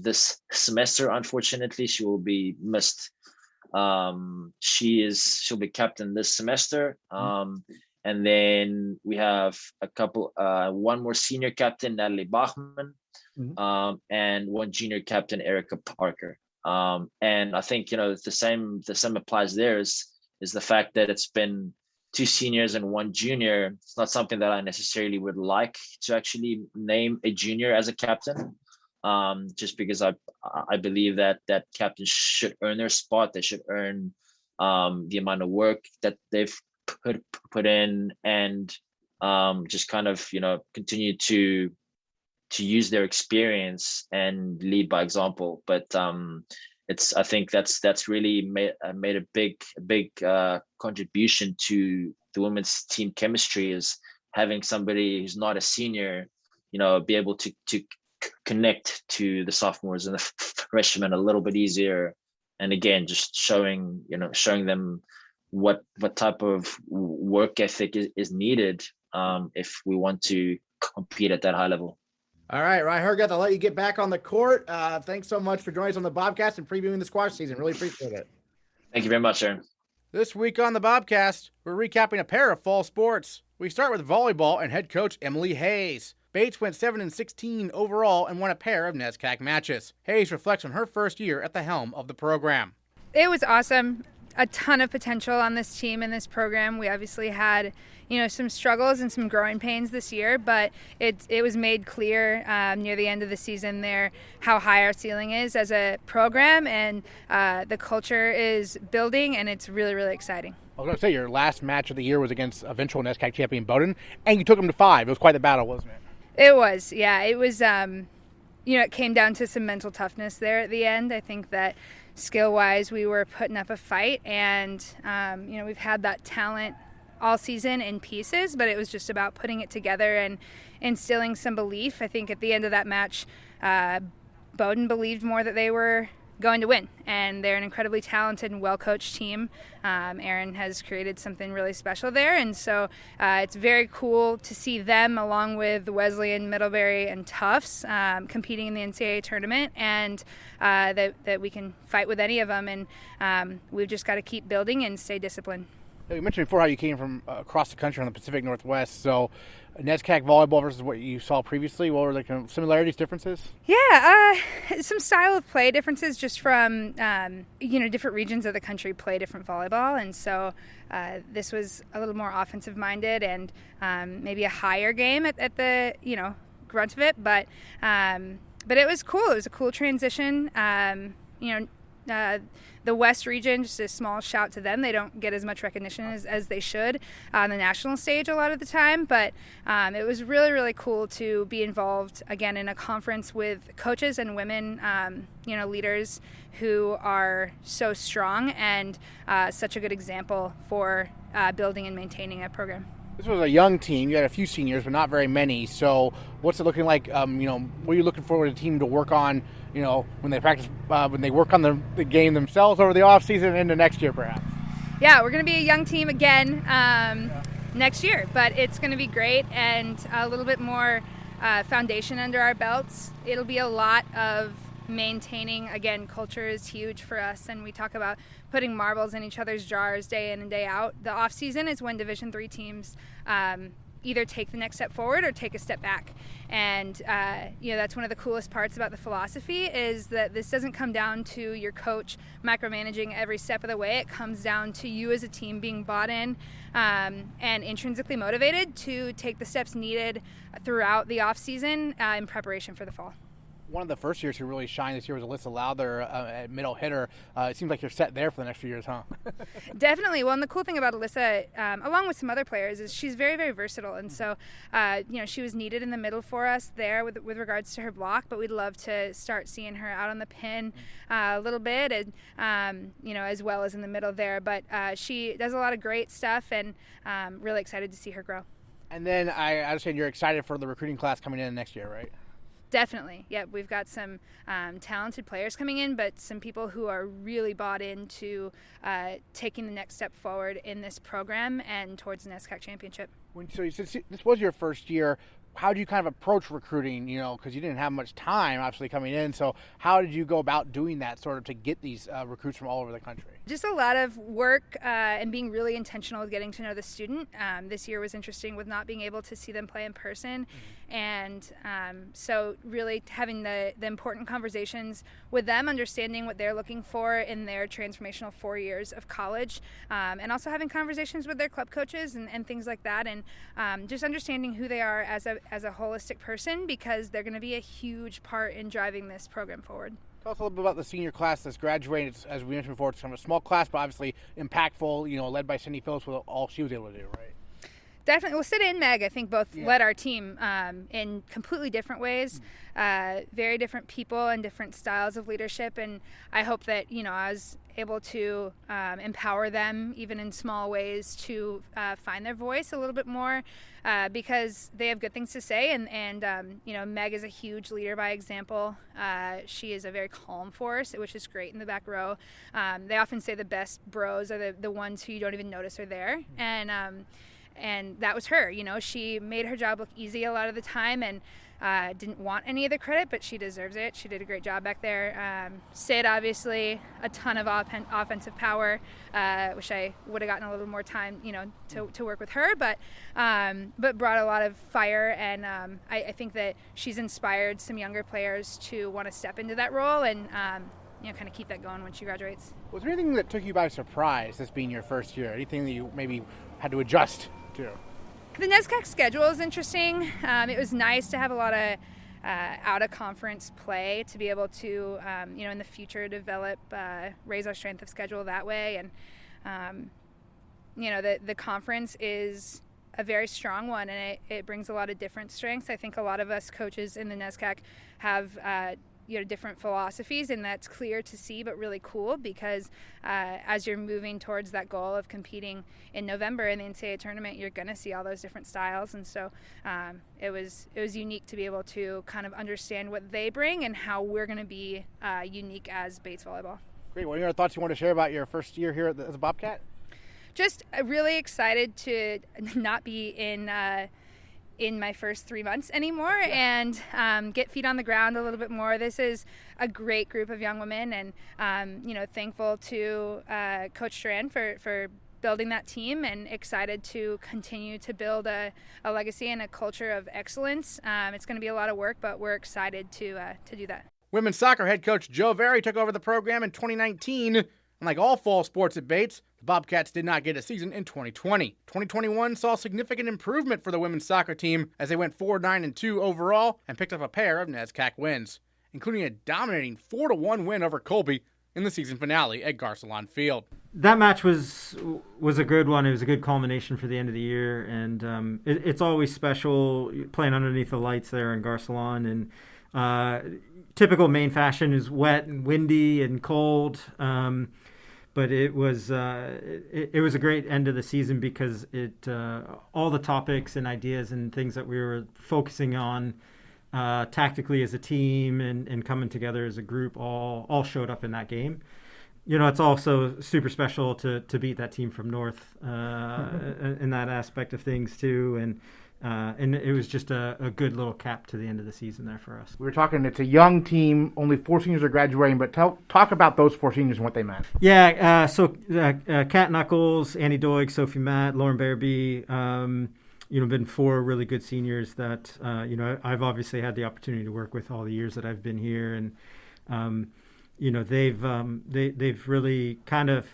this semester. Unfortunately, she will be missed. She'll be captain this semester. And then we have one more senior captain, Natalie Bachman, and one junior captain, Erica Parker. And I think, the same applies there, is the fact that it's been 2 seniors and 1 junior. It's not something that I necessarily would like to actually name a junior as a captain. Just because I believe that captains should earn their spot. They should earn the amount of work that they've put in, and just kind of, continue to use their experience and lead by example. But I think that's really made a big contribution to the women's team chemistry, is having somebody who's not a senior, be able to connect to the sophomores and the freshmen a little bit easier. And again, just showing them what type of work ethic is needed if we want to compete at that high level. All right, Hergeth, I'll let you get back on the court. Thanks so much for joining us on the Bobcast and previewing the squash season. Really appreciate it. Thank you very much, Aaron. This week on the Bobcast, we're recapping a pair of fall sports. We start with volleyball and head coach Emily Hayes. Bates went 7-16 overall and won a pair of NESCAC matches. Hayes reflects on her first year at the helm of the program. It was awesome. A ton of potential on this team and this program. We obviously had, some struggles and some growing pains this year, but it was made clear near the end of the season there how high our ceiling is as a program, and the culture is building, and it's really, really exciting. I was going to say, your last match of the year was against eventual NESCAC champion Bowdoin, and you took them to 5. It was quite the battle, wasn't it? It was, yeah. It was, it came down to some mental toughness there at the end. I think that skill-wise, we were putting up a fight, and, we've had that talent all season in pieces, but it was just about putting it together and instilling some belief. I think at the end of that match, Bowdoin believed more that they were going to win, and they're an incredibly talented and well-coached team. Aaron has created something really special there, and so it's very cool to see them along with Wesleyan, Middlebury, and Tufts competing in the NCAA tournament, and that we can fight with any of them, and we've just got to keep building and stay disciplined. You mentioned before how you came from across the country on the Pacific Northwest, so NESCAC volleyball versus what you saw previously, what were the similarities, differences? Yeah, some style of play differences just from, different regions of the country play different volleyball, and so this was a little more offensive-minded and maybe a higher game at the, grunt of it, but it was cool. It was a cool transition. The West region, just a small shout to them. They don't get as much recognition as they should on the national stage a lot of the time, but it was really, really cool to be involved, again, in a conference with coaches and women, leaders who are so strong and such a good example for building and maintaining a program. This was a young team. You had a few seniors, but not very many. So what's it looking like? What are you looking for the team to work on, when they practice, when they work on the game themselves over the off season and into next year, perhaps? Yeah, we're going to be a young team again next year, but it's going to be great and a little bit more foundation under our belts. It'll be a lot of maintaining. Again, culture is huge for us, and we talk about putting marbles in each other's jars day in and day out. The off season is when Division III teams either take the next step forward or take a step back, and that's one of the coolest parts about the philosophy, is that this doesn't come down to your coach micromanaging every step of the way. It comes down to you as a team being bought in and intrinsically motivated to take the steps needed throughout the off season in preparation for the fall. One of the first years who really shined this year was Alyssa Lowther at middle hitter. It seems like you're set there for the next few years, huh? Definitely. Well, and the cool thing about Alyssa, along with some other players, is she's very, very versatile. And so, she was needed in the middle for us there with regards to her block, but we'd love to start seeing her out on the pin a little bit, and, as well as in the middle there. But she does a lot of great stuff, and really excited to see her grow. And then I understand you're excited for the recruiting class coming in next year, right? Definitely. Yeah, we've got some talented players coming in, but some people who are really bought into taking the next step forward in this program and towards the NESCAC championship. So since this was your first year, how do you kind of approach recruiting, because you didn't have much time, obviously, coming in. So how did you go about doing that sort of to get these recruits from all over the country? Just a lot of work and being really intentional with getting to know the student. This year was interesting with not being able to see them play in person. And so really having the important conversations with them, understanding what they're looking for in their transformational 4 years of college, and also having conversations with their club coaches and things like that, and just understanding who they are as a holistic person, because they're going to be a huge part in driving this program forward. Tell us a little bit about the senior class that's graduating. It's, as we mentioned before, it's kind of a small class, but obviously impactful, led by Cindy Phillips with all she was able to do, right? Definitely. Well, Sid and Meg, I think, both led our team in completely different ways, very different people and different styles of leadership. And I hope that, I was able to empower them, even in small ways, to find their voice a little bit more because they have good things to say. And Meg is a huge leader by example. She is a very calm force, which is great in the back row. They often say the best bros are the ones who you don't even notice are there. And that was her. She made her job look easy a lot of the time and didn't want any of the credit, but she deserves it. She did a great job back there. Sid, obviously, a ton of offensive power. Wish I would have gotten a little more time, to work with her, but brought a lot of fire. And I think that she's inspired some younger players to want to step into that role and kind of keep that going when she graduates. Was there anything that took you by surprise, this being your first year? Anything that you maybe had to adjust to? The NESCAC schedule is interesting. It was nice to have a lot of out-of-conference play to be able to, in the future develop, raise our strength of schedule that way. And, the conference is a very strong one, and it brings a lot of different strengths. I think a lot of us coaches in the NESCAC have different philosophies, and that's clear to see, but really cool because as you're moving towards that goal of competing in November in the NCAA tournament, you're going to see all those different styles. And so it was unique to be able to kind of understand what they bring and how we're going to be unique as Bates Volleyball. Great. What are your thoughts you want to share about your first year here as a Bobcat? Just really excited to not be in my first 3 months anymore and get feet on the ground a little bit more. This is a great group of young women, and thankful to Coach Strand for building that team, and excited to continue to build a legacy and a culture of excellence. It's going to be a lot of work, but we're excited to do that. Women's soccer head coach Joe Vari took over the program in 2019, and like all fall sports at Bates, the Bobcats did not get a season in 2020. 2021 saw significant improvement for the women's soccer team as they went 4-9-2 overall and picked up a pair of NESCAC wins, including a dominating 4-1 win over Colby in the season finale at Garcelon Field. That match was a good one. It was a good culmination for the end of the year, and it's always special playing underneath the lights there in Garcelon. And typical Maine fashion is wet and windy and cold. But it was a great end of the season because all the topics and ideas and things that we were focusing on tactically as a team and coming together as a group all showed up in that game. It's also super special to beat that team from North in that aspect of things too, and it was just a good little cap to the end of the season there for us. We were talking, it's a young team, only 4 seniors are graduating, but talk about those 4 seniors and what they meant. Yeah, so Kat Knuckles, Annie Doig, Sophie Matt, Lauren Bearby, been 4 really good seniors that, I've obviously had the opportunity to work with all the years that I've been here. And, they've really kind of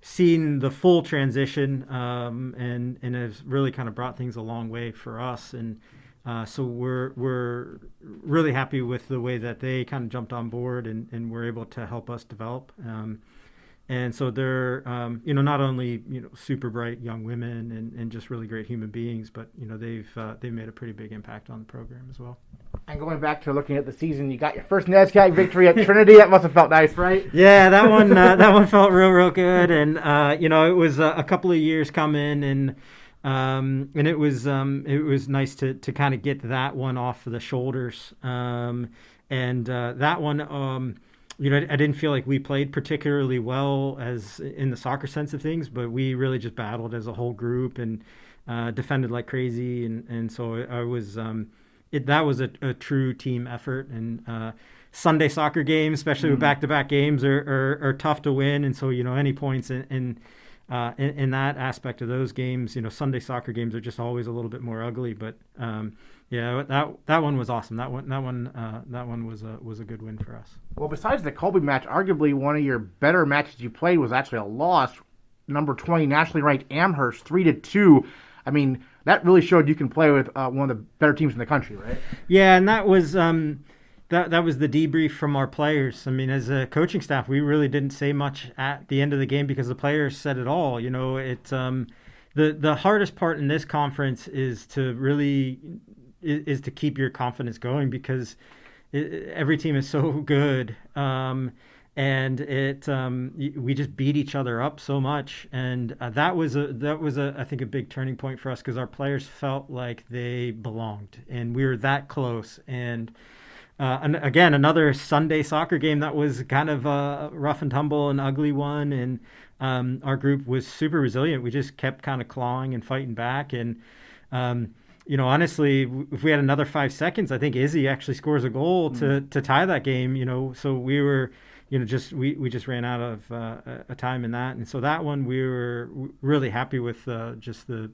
seen the full transition and has really kind of brought things a long way for us. And so we're really happy with the way that they kind of jumped on board and were able to help us develop. And so they're, not only, super bright young women and just really great human beings, but, they've made a pretty big impact on the program as well. And going back to looking at the season, you got your first NESCAC victory at Trinity. That must have felt nice, right? Yeah, that one felt real good. And, it was a couple of years coming, and it was nice to kind of get that one off the shoulders. And that one, I didn't feel like we played particularly well as in the soccer sense of things, but we really just battled as a whole group and defended like crazy. And so I was, that was a true team effort. And Sunday soccer games, especially with back-to-back games, are tough to win. And so, any points in that aspect of those games, Sunday soccer games are just always a little bit more ugly. But that one was awesome. That one was a good win for us. Well, besides the Colby match, arguably one of your better matches you played was actually a loss. Number 20 nationally ranked Amherst 3-2. I mean, that really showed you can play with one of the better teams in the country, right? Yeah, and that was that was the debrief from our players. I mean, as a coaching staff, we really didn't say much at the end of the game because the players said it all. the hardest part in this conference is to keep your confidence going, because every team is so good. And we just beat each other up so much, and that was I think a big turning point for us, because our players felt like they belonged, and we were that close. And again, another Sunday soccer game that was kind of a rough and tumble and ugly one, and our group was super resilient. We just kept kind of clawing and fighting back, and honestly, if we had another 5 seconds, I think Izzy actually scores a goal to tie that game. So we were. We just ran out of a time in that, and so that one we were really happy with, just the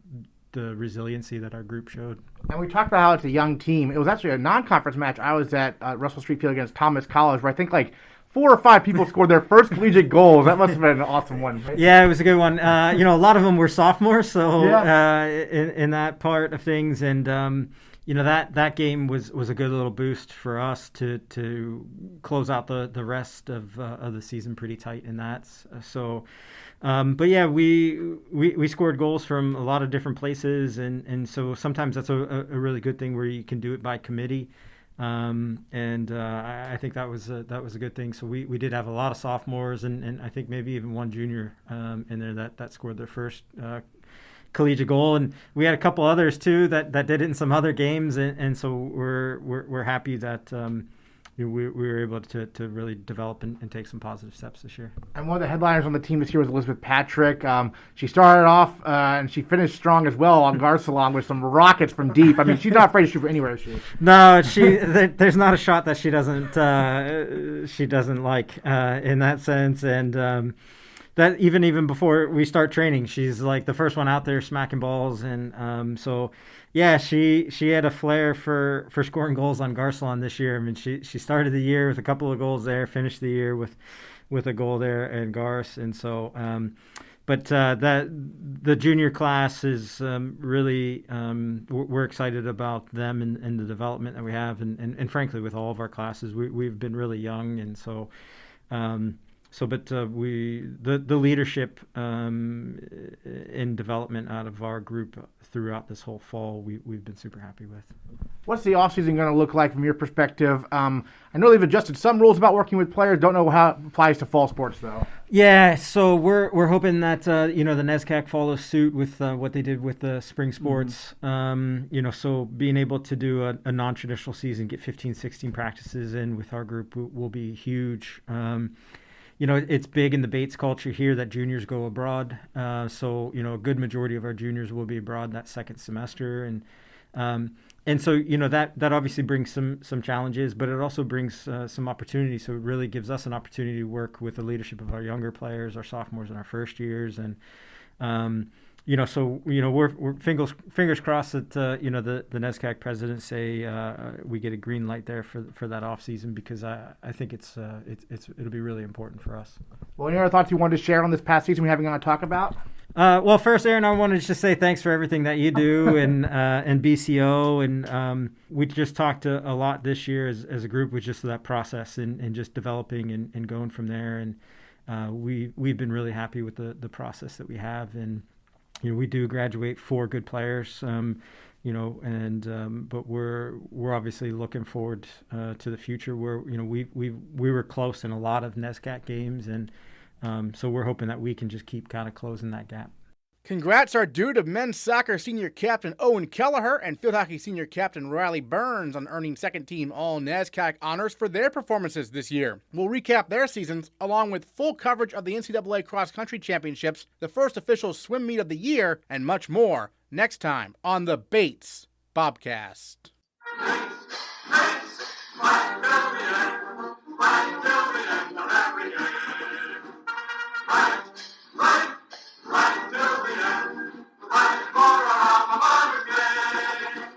resiliency that our group showed. And we talked about how it's a young team. It was actually a non-conference match. I was at Russell Street Field against Thomas College, where I think like 4 or 5 people scored their first collegiate goals. That must have been an awesome one. Right? Yeah, it was a good one. A lot of them were sophomores, so in that part of things, and that game was a good little boost for us to close out the rest of the season pretty tight in that. So, but yeah, we scored goals from a lot of different places, and so sometimes that's a really good thing where you can do it by committee. I think that was a good thing. So we did have a lot of sophomores, and I think maybe even one junior in there that scored their first collegiate goal, and we had a couple others too that did it in some other games, and so we're happy that we were able to really develop and take some positive steps this year. And one of the headliners on the team this year was Elizabeth Patrick. She started off and she finished strong as well on Garcelon with some rockets from deep. I mean, she's not afraid to shoot from anywhere, is she? No, there's not a shot that she doesn't like in that sense, and that even before we start training, she's like the first one out there smacking balls, and so yeah, she had a flair for scoring goals on Garcelon this year. I mean, she started the year with a couple of goals there, finished the year with a goal there and Garce, and so but that the junior class is really we're excited about them and the development that we have, and frankly with all of our classes we've been really young, and so. But the leadership in development out of our group throughout this whole fall, we've been super happy with. What's the offseason going to look like from your perspective? I know they've adjusted some rules about working with players. Don't know how it applies to fall sports though. Yeah, so we're hoping that the NESCAC follows suit with what they did with the spring sports. Mm-hmm. So being able to do a non-traditional season, get 15, 16 practices in with our group will be huge. It's big in the Bates culture here that juniors go abroad. So a good majority of our juniors will be abroad that second semester. And so, that obviously brings some challenges, but it also brings some opportunities. So it really gives us an opportunity to work with the leadership of our younger players, our sophomores and our first years. And, we're fingers crossed that, the NESCAC presidents say we get a green light there for that off season, because I think it'll be really important for us. Well, any other thoughts you wanted to share on this past season we haven't going to talk about? Well, first, Aaron, I wanted to just say thanks for everything that you do and BCO, and we just talked a lot this year as a group with just that process and just developing and going from there, and we've been really happy with the process that we have, and we do graduate 4 good players, but we're obviously looking forward to the future where we were close in a lot of NESCAC games, and so we're hoping that we can just keep kind of closing that gap. Congrats are due to men's soccer senior captain Owen Kelleher and field hockey senior captain Riley Burns on earning second-team All-NESCAC honors for their performances this year. We'll recap their seasons along with full coverage of the NCAA Cross-Country Championships, the first official swim meet of the year, and much more next time on the Bates Bobcast.